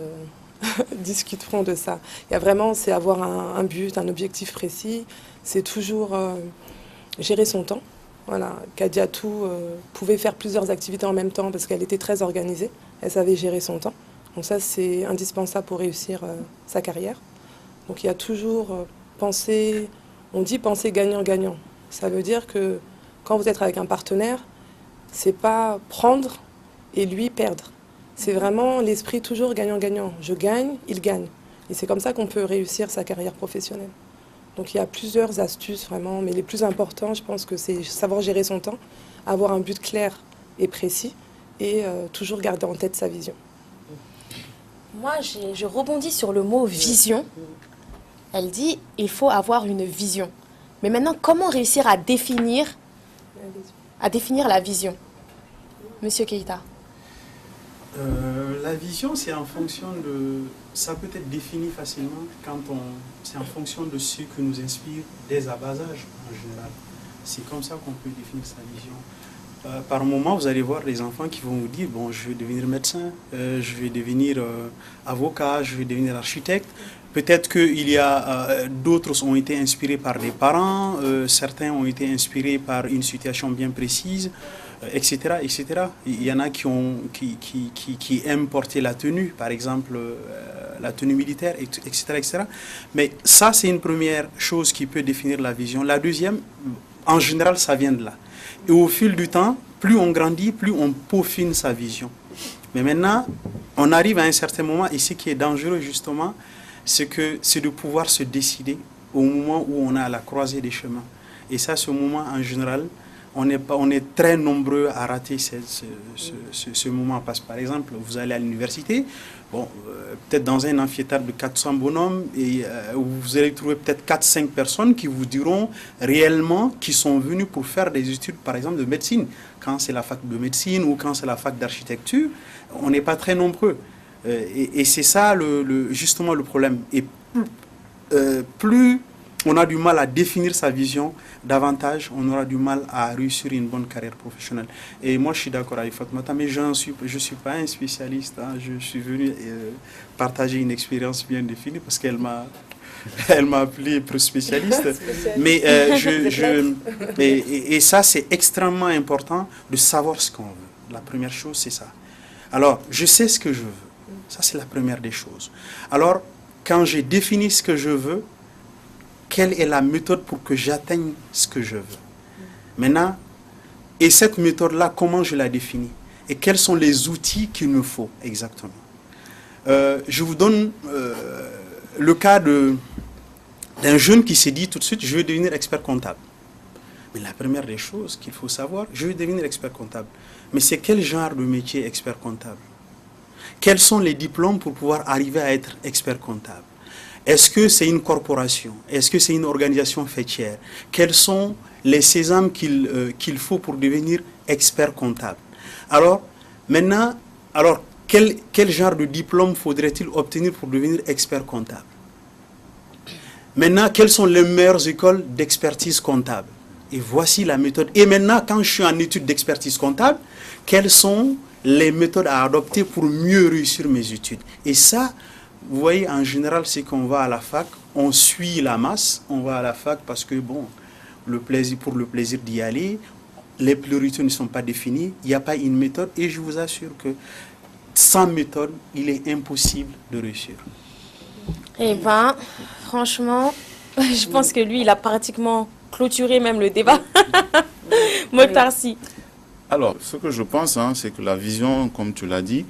discuteront de ça. Il y a vraiment, c'est avoir un but, un objectif précis. C'est toujours gérer son temps. Voilà, Kadiatou pouvait faire plusieurs activités en même temps parce qu'elle était très organisée. Elle savait gérer son temps. Donc ça, c'est indispensable pour réussir sa carrière. Donc il y a toujours penser, on dit penser gagnant-gagnant. Ça veut dire que quand vous êtes avec un partenaire, c'est pas prendre et lui perdre. C'est vraiment l'esprit toujours gagnant-gagnant. Je gagne, il gagne. Et c'est comme ça qu'on peut réussir sa carrière professionnelle. Donc il y a plusieurs astuces vraiment, mais les plus importants, je pense que c'est savoir gérer son temps, avoir un but clair et précis et toujours garder en tête sa vision. Moi, je rebondis sur le mot vision. Elle dit il faut avoir une vision. Mais maintenant, comment réussir à définir la vision? Monsieur Keïta. La vision, c'est en fonction de... Ça peut être défini facilement quand on... C'est en fonction de ce que nous inspire dès à bas âge, en général. C'est comme ça qu'on peut définir sa vision. Par moment, vous allez voir les enfants qui vont vous dire, bon, je vais devenir médecin, je vais devenir avocat, je vais devenir architecte. Peut-être qu'il y a d'autres ont été inspirés par des parents, certains ont été inspirés par une situation bien précise, etc., etc. Il y en a qui aiment porter la tenue, par exemple la tenue militaire, etc., etc. Mais ça, c'est une première chose qui peut définir la vision. La deuxième, en général, ça vient de là. Et au fil du temps, plus on grandit, plus on peaufine sa vision. Mais maintenant, on arrive à un certain moment, et ce qui est dangereux justement, c'est de pouvoir se décider au moment où on est à la croisée des chemins. Et ça, ce moment, en général, on est très nombreux à rater ce moment. Parce que, par exemple, vous allez à l'université, bon, peut-être dans un amphithéâtre de 400 bonhommes, et vous allez trouver peut-être 4-5 personnes qui vous diront réellement qu'ils sont venus pour faire des études, par exemple, de médecine. Quand c'est la fac de médecine ou quand c'est la fac d'architecture, on n'est pas très nombreux. Et c'est ça justement le problème. Et plus on a du mal à définir sa vision, davantage on aura du mal à réussir une bonne carrière professionnelle. Et moi je suis d'accord avec Fatoumata, mais je ne suis pas un spécialiste. Hein. Je suis venu partager une expérience bien définie parce qu'elle m'a appelé spécialiste. Mais et ça c'est extrêmement important de savoir ce qu'on veut. La première chose c'est ça. Alors je sais ce que je veux. Ça, c'est la première des choses. Alors, quand j'ai défini ce que je veux, quelle est la méthode pour que j'atteigne ce que je veux? Maintenant, et cette méthode-là, comment je la définis? Et quels sont les outils qu'il me faut exactement? Je vous donne le cas d'un jeune qui s'est dit tout de suite, je vais devenir expert comptable. Mais la première des choses qu'il faut savoir, je vais devenir expert comptable. Mais c'est quel genre de métier expert comptable? Quels sont les diplômes pour pouvoir arriver à être expert comptable? Est-ce que c'est une corporation? Est-ce que c'est une organisation faîtière? Quels sont les sésames qu'il faut pour devenir expert comptable? Alors, maintenant, quel genre de diplôme faudrait-il obtenir pour devenir expert comptable? Maintenant, quelles sont les meilleures écoles d'expertise comptable? Et voici la méthode. Et maintenant, quand je suis en étude d'expertise comptable, quelles sont les méthodes à adopter pour mieux réussir mes études? Et ça, vous voyez, en général, c'est qu'on va à la fac, on suit la masse, on va à la fac parce que, bon, pour le plaisir d'y aller, les priorités ne sont pas définies, il n'y a pas une méthode, et je vous assure que sans méthode, il est impossible de réussir. Eh bien, franchement, je pense que lui, il a pratiquement clôturé même le débat. Mokhtar Sy. Alors, ce que je pense, c'est que la vision, comme tu l'as dit,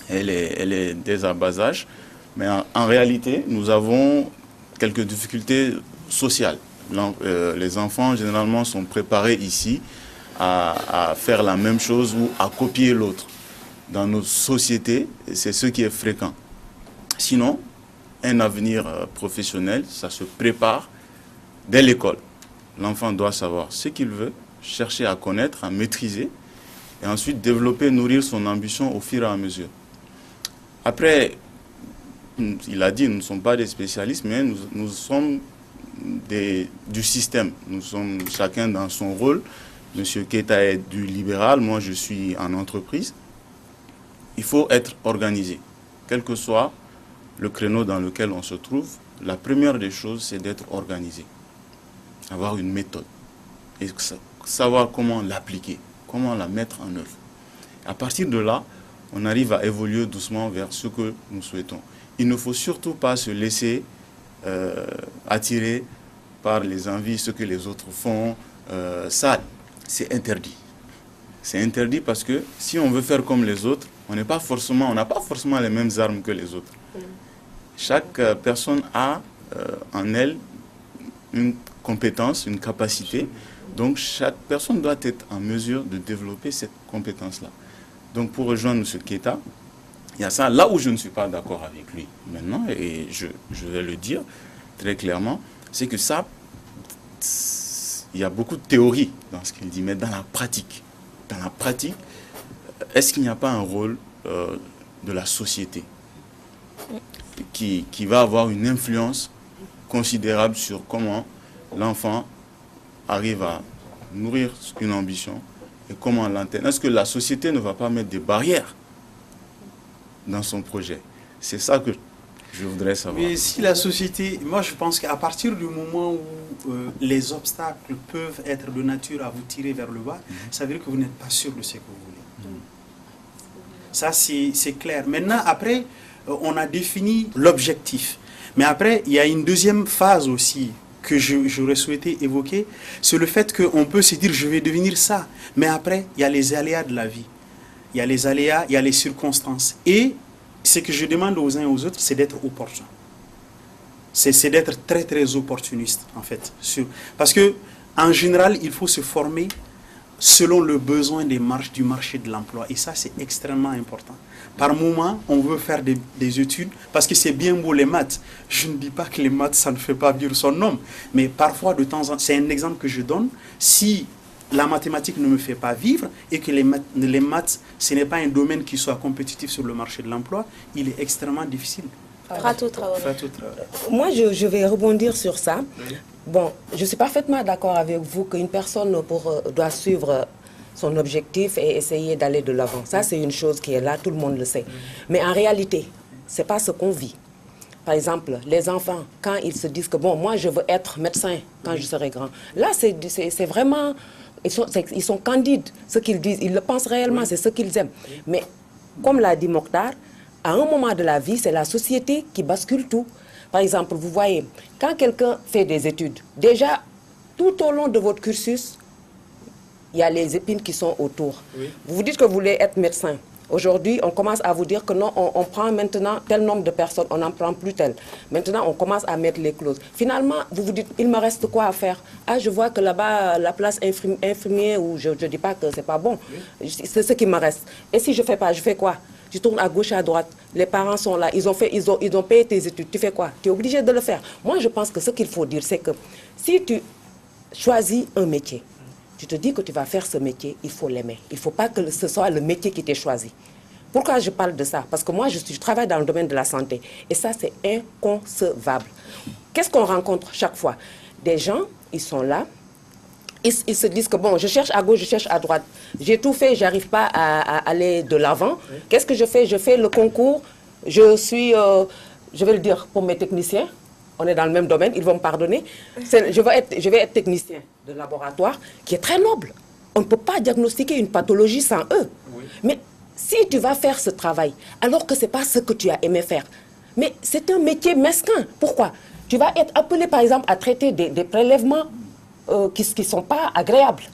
elle est dès à bas âge. Mais en réalité, nous avons quelques difficultés sociales. Les enfants, généralement, sont préparés ici à faire la même chose ou à copier l'autre. Dans nos sociétés, c'est ce qui est fréquent. Sinon, un avenir professionnel, ça se prépare dès l'école. L'enfant doit savoir ce qu'il veut, chercher à connaître, à maîtriser, et ensuite développer, nourrir son ambition au fur et à mesure. Après, il a dit, nous ne sommes pas des spécialistes, mais nous sommes du système. Nous sommes chacun dans son rôle. Monsieur Keita est du libéral, moi je suis en entreprise. Il faut être organisé. Quel que soit le créneau dans lequel on se trouve, la première des choses, c'est d'être organisé. Avoir une méthode. Et savoir comment l'appliquer, comment la mettre en œuvre. À partir de là, on arrive à évoluer doucement vers ce que nous souhaitons. Il ne faut surtout pas se laisser attirer par les envies, ce que les autres font. Ça, c'est interdit. C'est interdit parce que si on veut faire comme les autres, on n'a pas forcément les mêmes armes que les autres. Chaque personne a en elle une compétence, une capacité. Donc chaque personne doit être en mesure de développer cette compétence-là. Donc pour rejoindre M. Keita, il y a ça là où je ne suis pas d'accord avec lui maintenant, et je vais le dire très clairement, c'est que ça, il y a beaucoup de théorie dans ce qu'il dit, mais dans la pratique, est-ce qu'il n'y a pas un rôle de la société qui va avoir une influence considérable sur comment l'enfant arrive à nourrir une ambition et comment l'atteindre. Est-ce que la société ne va pas mettre des barrières dans son projet? C'est ça que je voudrais savoir. Mais si la société, moi je pense qu'à partir du moment où les obstacles peuvent être de nature à vous tirer vers le bas, ça veut dire que vous n'êtes pas sûr de ce que vous voulez. Ça c'est clair. Maintenant, après, on a défini l'objectif. Mais après, il y a une deuxième phase aussi que j'aurais souhaité évoquer, c'est le fait qu'on peut se dire je vais devenir ça. Mais après, il y a les aléas de la vie. Il y a les aléas, il y a les circonstances. Et ce que je demande aux uns et aux autres, c'est d'être opportun. C'est d'être très très opportuniste en fait. Parce que en général, il faut se former selon le besoin du marché de l'emploi. Et ça, c'est extrêmement important. Par moment, on veut faire des études parce que c'est bien beau les maths. Je ne dis pas que les maths, ça ne fait pas vivre son homme. Mais parfois, de temps en temps, c'est un exemple que je donne. Si la mathématique ne me fait pas vivre et que les maths, ce n'est pas un domaine qui soit compétitif sur le marché de l'emploi, il est extrêmement difficile. Fatou Traoré. Moi, je vais rebondir sur ça. Oui. Bon, je suis parfaitement d'accord avec vous qu'une personne doit suivre son objectif et essayer d'aller de l'avant. Ça, c'est une chose qui est là, tout le monde le sait. Mais en réalité, ce n'est pas ce qu'on vit. Par exemple, les enfants, quand ils se disent que, bon, moi, je veux être médecin quand je serai grand. Là, c'est vraiment... Ils sont candides, ce qu'ils disent. Ils le pensent réellement, c'est ce qu'ils aiment. Mais, comme l'a dit Mokhtar, à un moment de la vie, c'est la société qui bascule tout. Par exemple, vous voyez, quand quelqu'un fait des études, déjà, tout au long de votre cursus, il y a les épines qui sont autour. Oui. Vous vous dites que vous voulez être médecin. Aujourd'hui, on commence à vous dire que non, on prend maintenant tel nombre de personnes, on n'en prend plus tel. Maintenant, on commence à mettre les clauses. Finalement, vous vous dites, il me reste quoi à faire? Ah, je vois que là-bas, la place infirmier, ou je ne dis pas que c'est pas bon. Oui. C'est ce qui me reste. Et si je ne fais pas, je fais quoi? Tu tournes à gauche, à droite, les parents sont là, ils ont payé tes études, tu fais quoi? Tu es obligé de le faire. Moi, je pense que ce qu'il faut dire, c'est que si tu choisis un métier, tu te dis que tu vas faire ce métier, il faut l'aimer. Il ne faut pas que ce soit le métier qui t'ait choisi. Pourquoi je parle de ça? Parce que moi, je travaille dans le domaine de la santé. Et ça, c'est inconcevable. Qu'est-ce qu'on rencontre chaque fois? Des gens, ils sont là, ils se disent que bon, je cherche à gauche, je cherche à droite. J'ai tout fait, je n'arrive pas à aller de l'avant. Oui. Qu'est-ce que je fais? Je fais le concours. Je suis, je vais le dire pour mes techniciens. On est dans le même domaine, ils vont me pardonner. Je vais être technicien de laboratoire, qui est très noble. On ne peut pas diagnostiquer une pathologie sans eux. Oui. Mais si tu vas faire ce travail, alors que ce n'est pas ce que tu as aimé faire, mais c'est un métier mesquin. Pourquoi? Tu vas être appelé, par exemple, à traiter des prélèvements qui ne sont pas agréables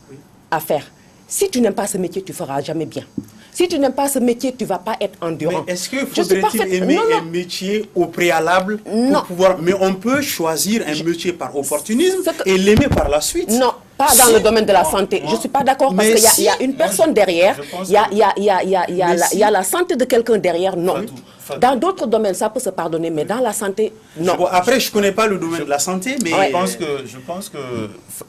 à faire. Si tu n'aimes pas ce métier, tu ne feras jamais bien. Si tu n'aimes pas ce métier, tu ne vas pas être endurant. Mais est-ce qu'il faudrait-il aimer un métier au préalable pour pouvoir... Mais on peut choisir un métier par opportunisme et l'aimer par la suite. Non, pas dans le domaine de la santé. Je ne suis pas d'accord parce qu'il y a une personne derrière, il y a la santé de quelqu'un derrière, non. Dans d'autres domaines, ça peut se pardonner, mais dans la santé, non. Bon, après, je ne connais pas le domaine de la santé, mais... Je pense que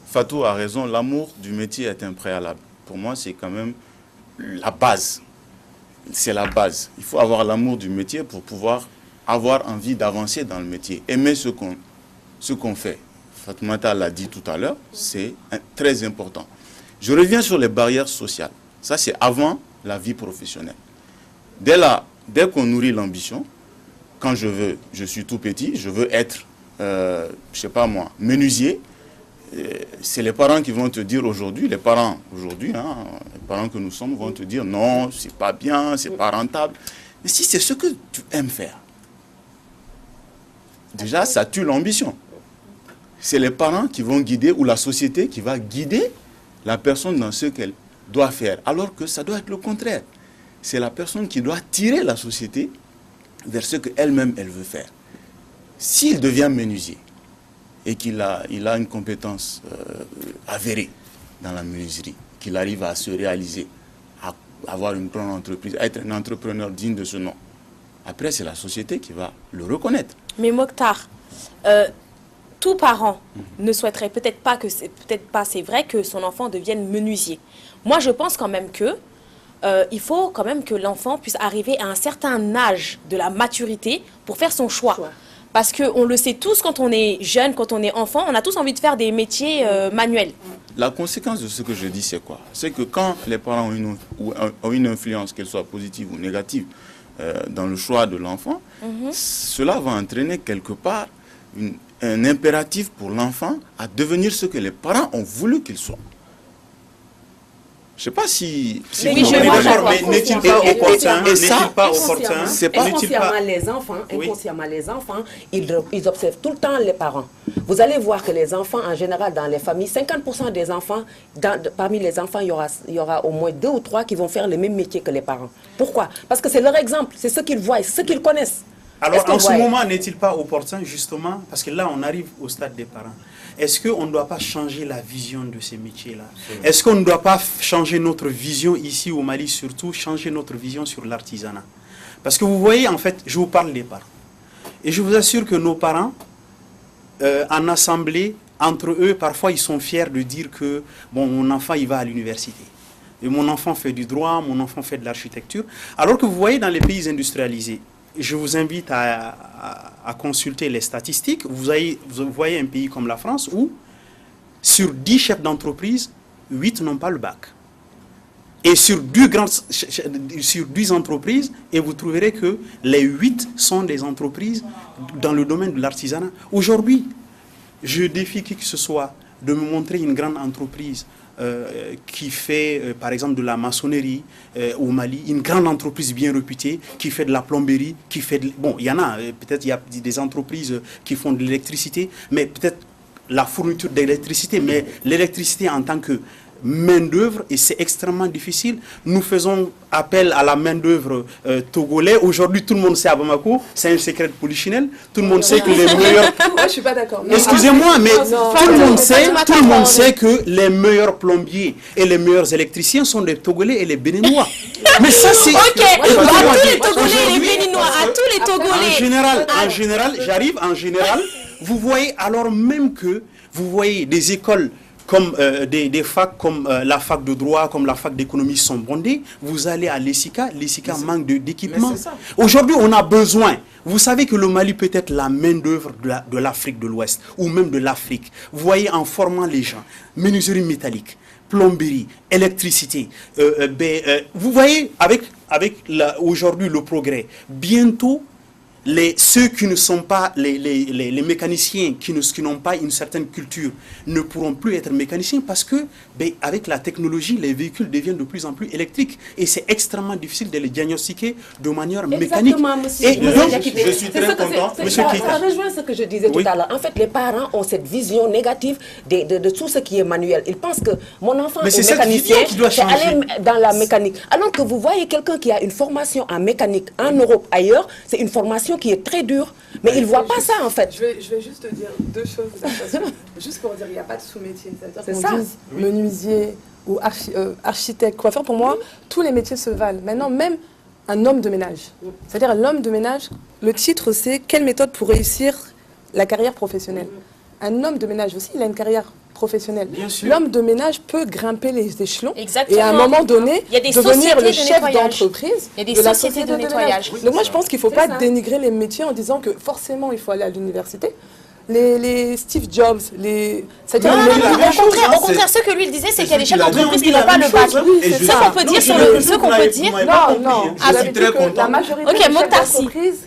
Fatou a raison, l'amour du métier est un préalable. Pour moi, c'est quand même la base. C'est la base. Il faut avoir l'amour du métier pour pouvoir avoir envie d'avancer dans le métier. Aimer ce qu'on fait. Fatoumata l'a dit tout à l'heure, c'est très important. Je reviens sur les barrières sociales. Ça, c'est avant la vie professionnelle. Dès qu'on nourrit l'ambition, quand je suis tout petit, je veux être, je ne sais pas moi, menuisier. C'est les parents qui vont te dire aujourd'hui, les parents que nous sommes vont te dire non, c'est pas bien, c'est pas rentable. Mais si c'est ce que tu aimes faire, déjà ça tue l'ambition. C'est les parents qui vont guider ou la société qui va guider la personne dans ce qu'elle doit faire. Alors que ça doit être le contraire. C'est la personne qui doit tirer la société vers ce qu'elle-même elle veut faire. S'il devient menuisier, et qu'il a une compétence avérée dans la menuiserie, qu'il arrive à se réaliser, à avoir une grande entreprise, à être un entrepreneur digne de ce nom. Après, c'est la société qui va le reconnaître. Mais Mokhtar, tout parent ne souhaiterait peut-être pas, c'est vrai, que son enfant devienne menuisier. Moi, je pense quand même que il faut quand même que l'enfant puisse arriver à un certain âge de la maturité pour faire son choix. Parce qu'on le sait tous, quand on est jeune, quand on est enfant, on a tous envie de faire des métiers manuels. La conséquence de ce que je dis, c'est quoi? C'est que quand les parents ont une influence, qu'elle soit positive ou négative, dans le choix de l'enfant, cela va entraîner quelque part un impératif pour l'enfant à devenir ce que les parents ont voulu qu'il soit. Je ne sais pas si oui, je vois, mais n'est-il pas opportun? N'est-il pas opportun? Inconsciemment, les enfants, ils observent tout le temps les parents. Vous allez voir que les enfants, en général, dans les familles, 50% des enfants, parmi les enfants, il y aura au moins 2 ou 3 qui vont faire le même métier que les parents. Pourquoi? Parce que c'est leur exemple, c'est ce qu'ils voient, c'est ce qu'ils connaissent. Alors, en ce moment, n'est-il pas opportun, justement, parce que là, on arrive au stade des parents. Est-ce qu'on ne doit pas changer la vision de ces métiers-là? Est-ce qu'on ne doit pas changer notre vision ici au Mali, surtout, changer notre vision sur l'artisanat? Parce que vous voyez, en fait, je vous parle des parents. Et je vous assure que nos parents, en assemblée, entre eux, parfois, ils sont fiers de dire que, bon, mon enfant, il va à l'université. Et mon enfant fait du droit, mon enfant fait de l'architecture. Alors que vous voyez dans les pays industrialisés, je vous invite à consulter les statistiques. Vous voyez un pays comme la France où, sur 10 chefs d'entreprise, 8 n'ont pas le bac. Et sur 10 entreprises, et vous trouverez que les 8 sont des entreprises dans le domaine de l'artisanat. Aujourd'hui, je défie qui que ce soit de me montrer une grande entreprise qui fait, par exemple, de la maçonnerie au Mali, une grande entreprise bien réputée, qui fait de la plomberie, qui fait de... Bon, il y en a, peut-être il y a des entreprises qui font de l'électricité, mais peut-être la fourniture d'électricité, mais l'électricité en tant que main-d'œuvre, et c'est extrêmement difficile. Nous faisons appel à la main-d'œuvre togolais. Aujourd'hui, tout le monde sait à Bamako, c'est un secret de polichinelle. Tout le monde sait que les meilleurs... Moi, je suis pas d'accord. Excusez-moi, mais tout le monde sait que les meilleurs plombiers et les meilleurs électriciens sont les Togolais et les Béninois. Mais ça, c'est... Ok, à tous les Togolais et les Béninois, à tous les Togolais. En général, vous voyez, alors même que vous voyez des écoles comme des facs comme la fac de droit, comme la fac d'économie sont bondées, vous allez à l'ESICA manque d'équipement. Aujourd'hui, on a besoin. Vous savez que le Mali peut être la main-d'œuvre de l'Afrique de l'Ouest, ou même de l'Afrique. Vous voyez, en formant les gens, menuiserie métallique, plomberie, électricité. Vous voyez, avec aujourd'hui le progrès, bientôt, ceux qui ne sont pas les mécaniciens, qui n'ont pas une certaine culture, ne pourront plus être mécaniciens parce que, avec la technologie, les véhicules deviennent de plus en plus électriques. Et c'est extrêmement difficile de les diagnostiquer de manière mécanique. Et donc, je suis très content. Ça rejoint ce que je disais tout à l'heure. En fait, les parents ont cette vision négative de tout ce qui est manuel. Ils pensent que mon enfant est mécanicien, c'est aller dans la mécanique. Alors que vous voyez quelqu'un qui a une formation en mécanique en Europe, ailleurs, c'est une formation qui est très dure, mais ils ne voient pas ça en fait. Je vais juste te dire 2 choses. Juste pour dire, il n'y a pas de sous-métier. C'est-à-dire qu'on dise menuisier ou architecte, coiffeur, pour moi, tous les métiers se valent. Maintenant, même un homme de ménage. C'est-à-dire l'homme de ménage, le titre c'est « Quelle méthode pour réussir la carrière professionnelle ?» Un homme de ménage aussi, il a une carrière professionnelle. L'homme de ménage peut grimper les échelons. Exactement. Et à un moment donné, devenir le chef d'entreprise. Il y a des sociétés de nettoyage. Donc moi, je pense qu'il ne faut pas dénigrer les métiers en disant que forcément, il faut aller à l'université. Les Steve Jobs, c'est-à-dire au contraire, ce que lui disait, c'est qu'il y a des chefs d'entreprise qui n'ont pas le bac. Ce qu'on peut dire sur ce qu'on peut dire. Non, je suis très content. La majorité des chefs d'entreprise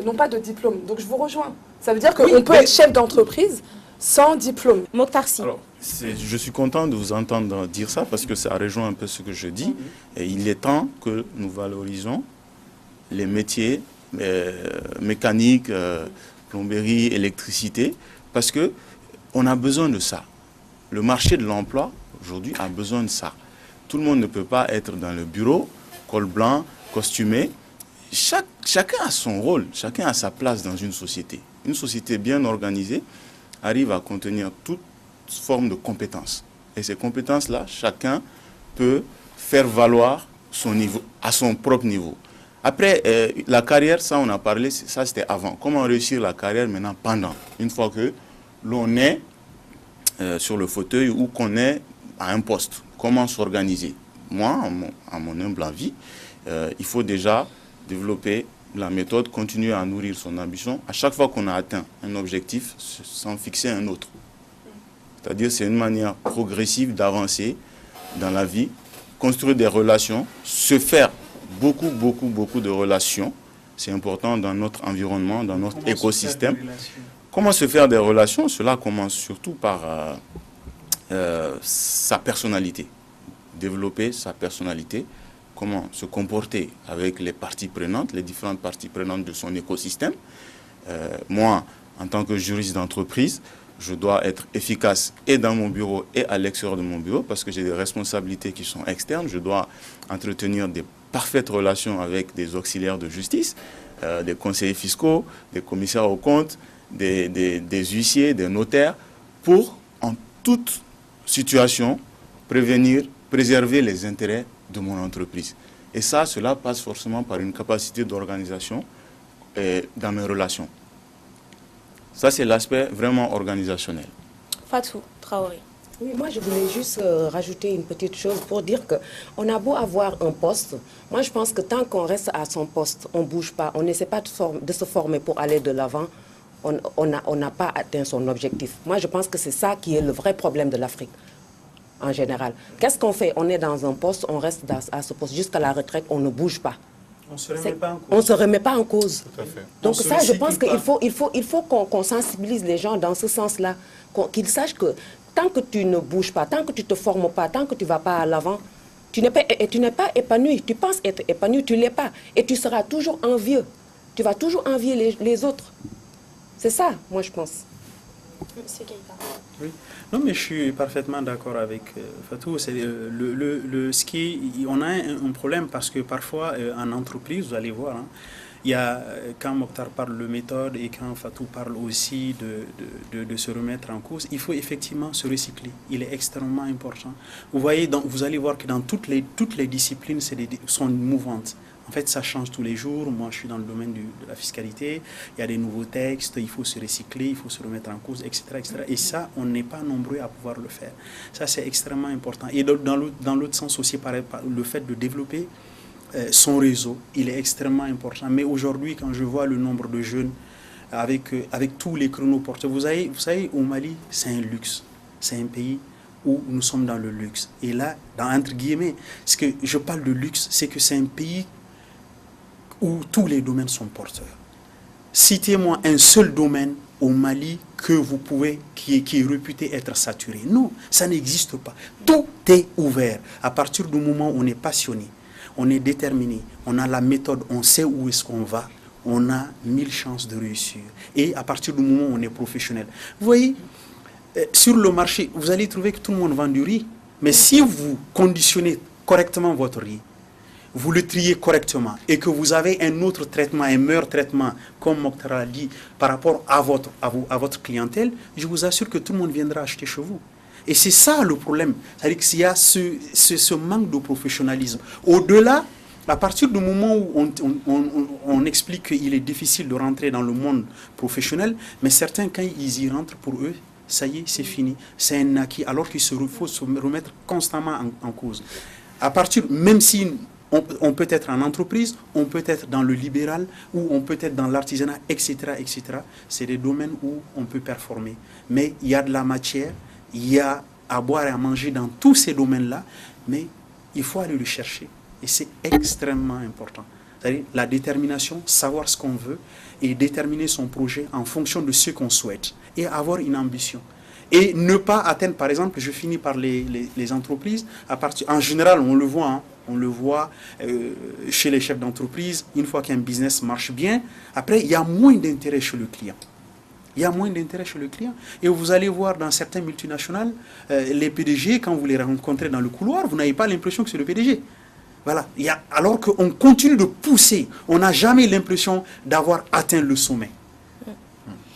n'ont pas de diplôme. Donc je vous rejoins. Ça veut dire qu'on peut être chef d'entreprise sans diplôme. Mokhtar-Sy. Alors, je suis content de vous entendre dire ça parce que ça rejoint un peu ce que je dis. Et il est temps que nous valorisons les métiers mécaniques, plomberie, électricité, parce que on a besoin de ça. Le marché de l'emploi, aujourd'hui, a besoin de ça. Tout le monde ne peut pas être dans le bureau, col blanc, costumé. Chacun a son rôle, chacun a sa place dans une société. Une société bien organisée arrive à contenir toute forme de compétences. Et ces compétences-là, chacun peut faire valoir son niveau, à son propre niveau. Après, la carrière, ça on a parlé, ça c'était avant. Comment réussir la carrière maintenant pendant, une fois que l'on est sur le fauteuil ou qu'on est à un poste. Comment s'organiser. moi, à mon humble avis, il faut déjà développer la méthode, continuer à nourrir son ambition. À chaque fois qu'on a atteint un objectif, s'en fixer un autre. C'est-à-dire c'est une manière progressive d'avancer dans la vie, construire des relations, se faire beaucoup de relations. C'est important dans notre environnement, dans notre écosystème. Comment se faire des relations? Cela commence surtout par sa personnalité. Développer sa personnalité. Comment se comporter avec les parties prenantes, les différentes parties prenantes de son écosystème. Moi, en tant que juriste d'entreprise, je dois être efficace et dans mon bureau et à l'extérieur de mon bureau parce que j'ai des responsabilités qui sont externes. Je dois entretenir des parfaites relations avec des auxiliaires de justice, des conseillers fiscaux, des commissaires aux comptes, des huissiers, des notaires, pour, en toute situation, préserver les intérêts de mon entreprise. Et ça, cela passe forcément par une capacité d'organisation dans mes relations. Ça, c'est l'aspect vraiment organisationnel. Fatou Traoré. Oui, moi, je voulais juste rajouter une petite chose pour dire qu'on a beau avoir un poste. Moi, je pense que tant qu'on reste à son poste, on ne bouge pas, on n'essaie pas de se former pour aller de l'avant, on n'a pas atteint son objectif. Moi, je pense que c'est ça qui est le vrai problème de l'Afrique. En général. Qu'est-ce qu'on fait? On est dans un poste, on reste à ce poste jusqu'à la retraite, on ne bouge pas. On ne se remet pas en cause. On ne se remet pas en cause. Tout à fait. Donc ça, je pense qu'il faut qu'on sensibilise les gens dans ce sens-là, qu'ils sachent que tant que tu ne bouges pas, tant que tu ne te formes pas, tant que tu ne vas pas à l'avant, tu n'es pas épanoui. Tu penses être épanoui, tu ne l'es pas. Et tu seras toujours envieux. Tu vas toujours envier les autres. C'est ça, moi, je pense. Monsieur Keïta. Oui. Non, mais je suis parfaitement d'accord avec Fatou. On a un problème parce que parfois, en entreprise, vous allez voir, hein, il y a, quand Mokhtar parle de méthode et quand Fatou parle aussi de se remettre en cause, il faut effectivement se recycler. Il est extrêmement important. Vous voyez, vous allez voir que dans toutes les disciplines sont mouvantes. En fait, ça change tous les jours. Moi, je suis dans le domaine de la fiscalité. Il y a des nouveaux textes, il faut se recycler, il faut se remettre en cause, etc. etc. Et ça, on n'est pas nombreux à pouvoir le faire. Ça, c'est extrêmement important. Et dans l'autre sens aussi, le fait de développer son réseau, il est extrêmement important. Mais aujourd'hui, quand je vois le nombre de jeunes avec tous les chronos portés, vous savez, au Mali, c'est un luxe. C'est un pays où nous sommes dans le luxe. Et là, entre guillemets, ce que je parle de luxe, c'est que c'est un pays où tous les domaines sont porteurs. Citez-moi un seul domaine au Mali que vous pouvez, qui est réputé être saturé. Non, ça n'existe pas. Tout est ouvert. À partir du moment où on est passionné, on est déterminé, on a la méthode, on sait où est-ce qu'on va, on a 1000 chances de réussir. Et à partir du moment où on est professionnel. Vous voyez, sur le marché, vous allez trouver que tout le monde vend du riz. Mais si vous conditionnez correctement votre riz, vous le triez correctement et que vous avez un autre traitement, un meilleur traitement, comme Mokhtar a dit, par rapport à votre clientèle, je vous assure que tout le monde viendra acheter chez vous. Et c'est ça le problème. C'est-à-dire qu'il y a ce manque de professionnalisme. Au-delà, à partir du moment où on explique qu'il est difficile de rentrer dans le monde professionnel, mais certains, quand ils y rentrent, pour eux, ça y est, c'est fini. C'est un acquis, alors qu'il faut se remettre constamment en cause. À partir, même si on peut être en entreprise, on peut être dans le libéral, ou on peut être dans l'artisanat, etc., etc. C'est des domaines où on peut performer. Mais il y a de la matière, il y a à boire et à manger dans tous ces domaines-là, mais il faut aller le chercher. Et c'est extrêmement important. C'est-à-dire la détermination, savoir ce qu'on veut, et déterminer son projet en fonction de ce qu'on souhaite, et avoir une ambition. Et ne pas atteindre, par exemple, je finis par les entreprises, en général, on le voit, hein, chez les chefs d'entreprise, une fois qu'un business marche bien, après, il y a moins d'intérêt chez le client. Il y a moins d'intérêt chez le client. Et vous allez voir dans certaines multinationales, les PDG, quand vous les rencontrez dans le couloir, vous n'avez pas l'impression que c'est le PDG. Voilà. Alors qu'on continue de pousser, on n'a jamais l'impression d'avoir atteint le sommet.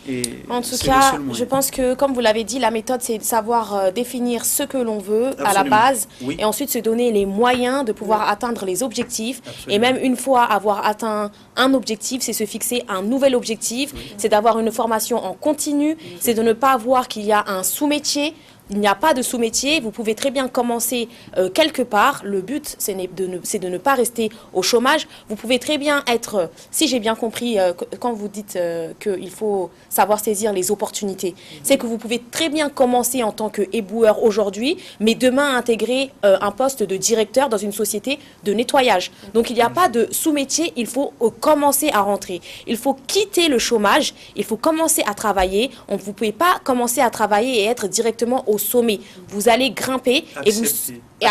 Et en tout cas, je pense que, comme vous l'avez dit, la méthode, c'est de savoir définir ce que l'on veut. Absolument. À la base, oui. Et ensuite se donner les moyens de pouvoir atteindre les objectifs. Absolument. Et même une fois avoir atteint un objectif, c'est se fixer un nouvel objectif, c'est d'avoir une formation en continu, c'est de ne pas voir qu'il y a un sous-métier. il n'y a pas de sous-métier, vous pouvez très bien commencer quelque part. Le but, c'est de ne pas rester au chômage. Vous pouvez très bien être, si j'ai bien compris, quand vous dites qu'il faut savoir saisir les opportunités, c'est que vous pouvez très bien commencer en tant qu'éboueur aujourd'hui, mais demain intégrer un poste de directeur dans une société de nettoyage. Donc il n'y a pas de sous-métier, il faut commencer à rentrer. Il faut quitter le chômage, il faut commencer à travailler. Vous ne pouvez pas commencer à travailler et être directement au sommet. Vous allez grimper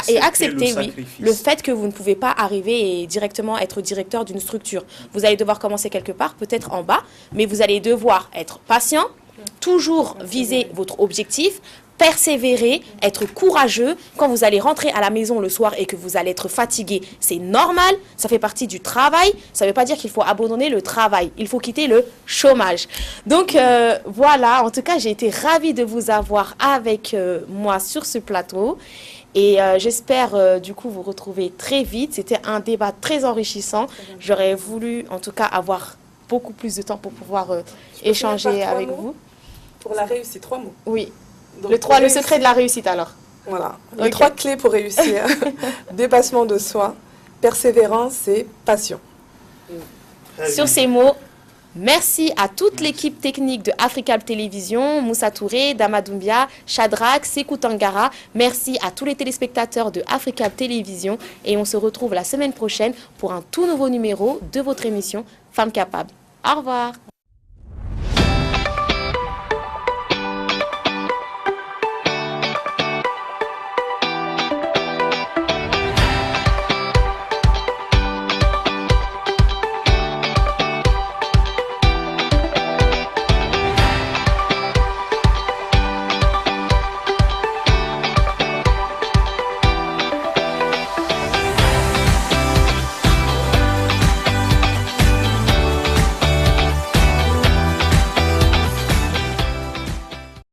et accepter le fait que vous ne pouvez pas arriver et directement être directeur d'une structure. Vous allez devoir commencer quelque part, peut-être en bas, mais vous allez devoir être patient, toujours viser votre objectif, persévérer, être courageux. Quand vous allez rentrer à la maison le soir et que vous allez être fatigué, c'est normal, ça fait partie du travail. Ça ne veut pas dire qu'il faut abandonner le travail, il faut quitter le chômage. Donc voilà, en tout cas, j'ai été ravie de vous avoir avec moi sur ce plateau. Et j'espère du coup vous retrouver très vite. C'était un débat très enrichissant. J'aurais voulu en tout cas avoir beaucoup plus de temps pour pouvoir échanger avec vous. Pour la réussite, 3 mots. Oui. Donc, le secret de la réussite alors. Voilà, les 3 clés pour réussir. Dépassement de soi, persévérance et passion. Sur ces mots, merci à toute l'équipe technique de Africab Télévision, Moussa Touré, Dama Doumbia, Shadrach, Sekou Tangara. Merci à tous les téléspectateurs de Africab Télévision et on se retrouve la semaine prochaine pour un tout nouveau numéro de votre émission Femmes Capables. Au revoir.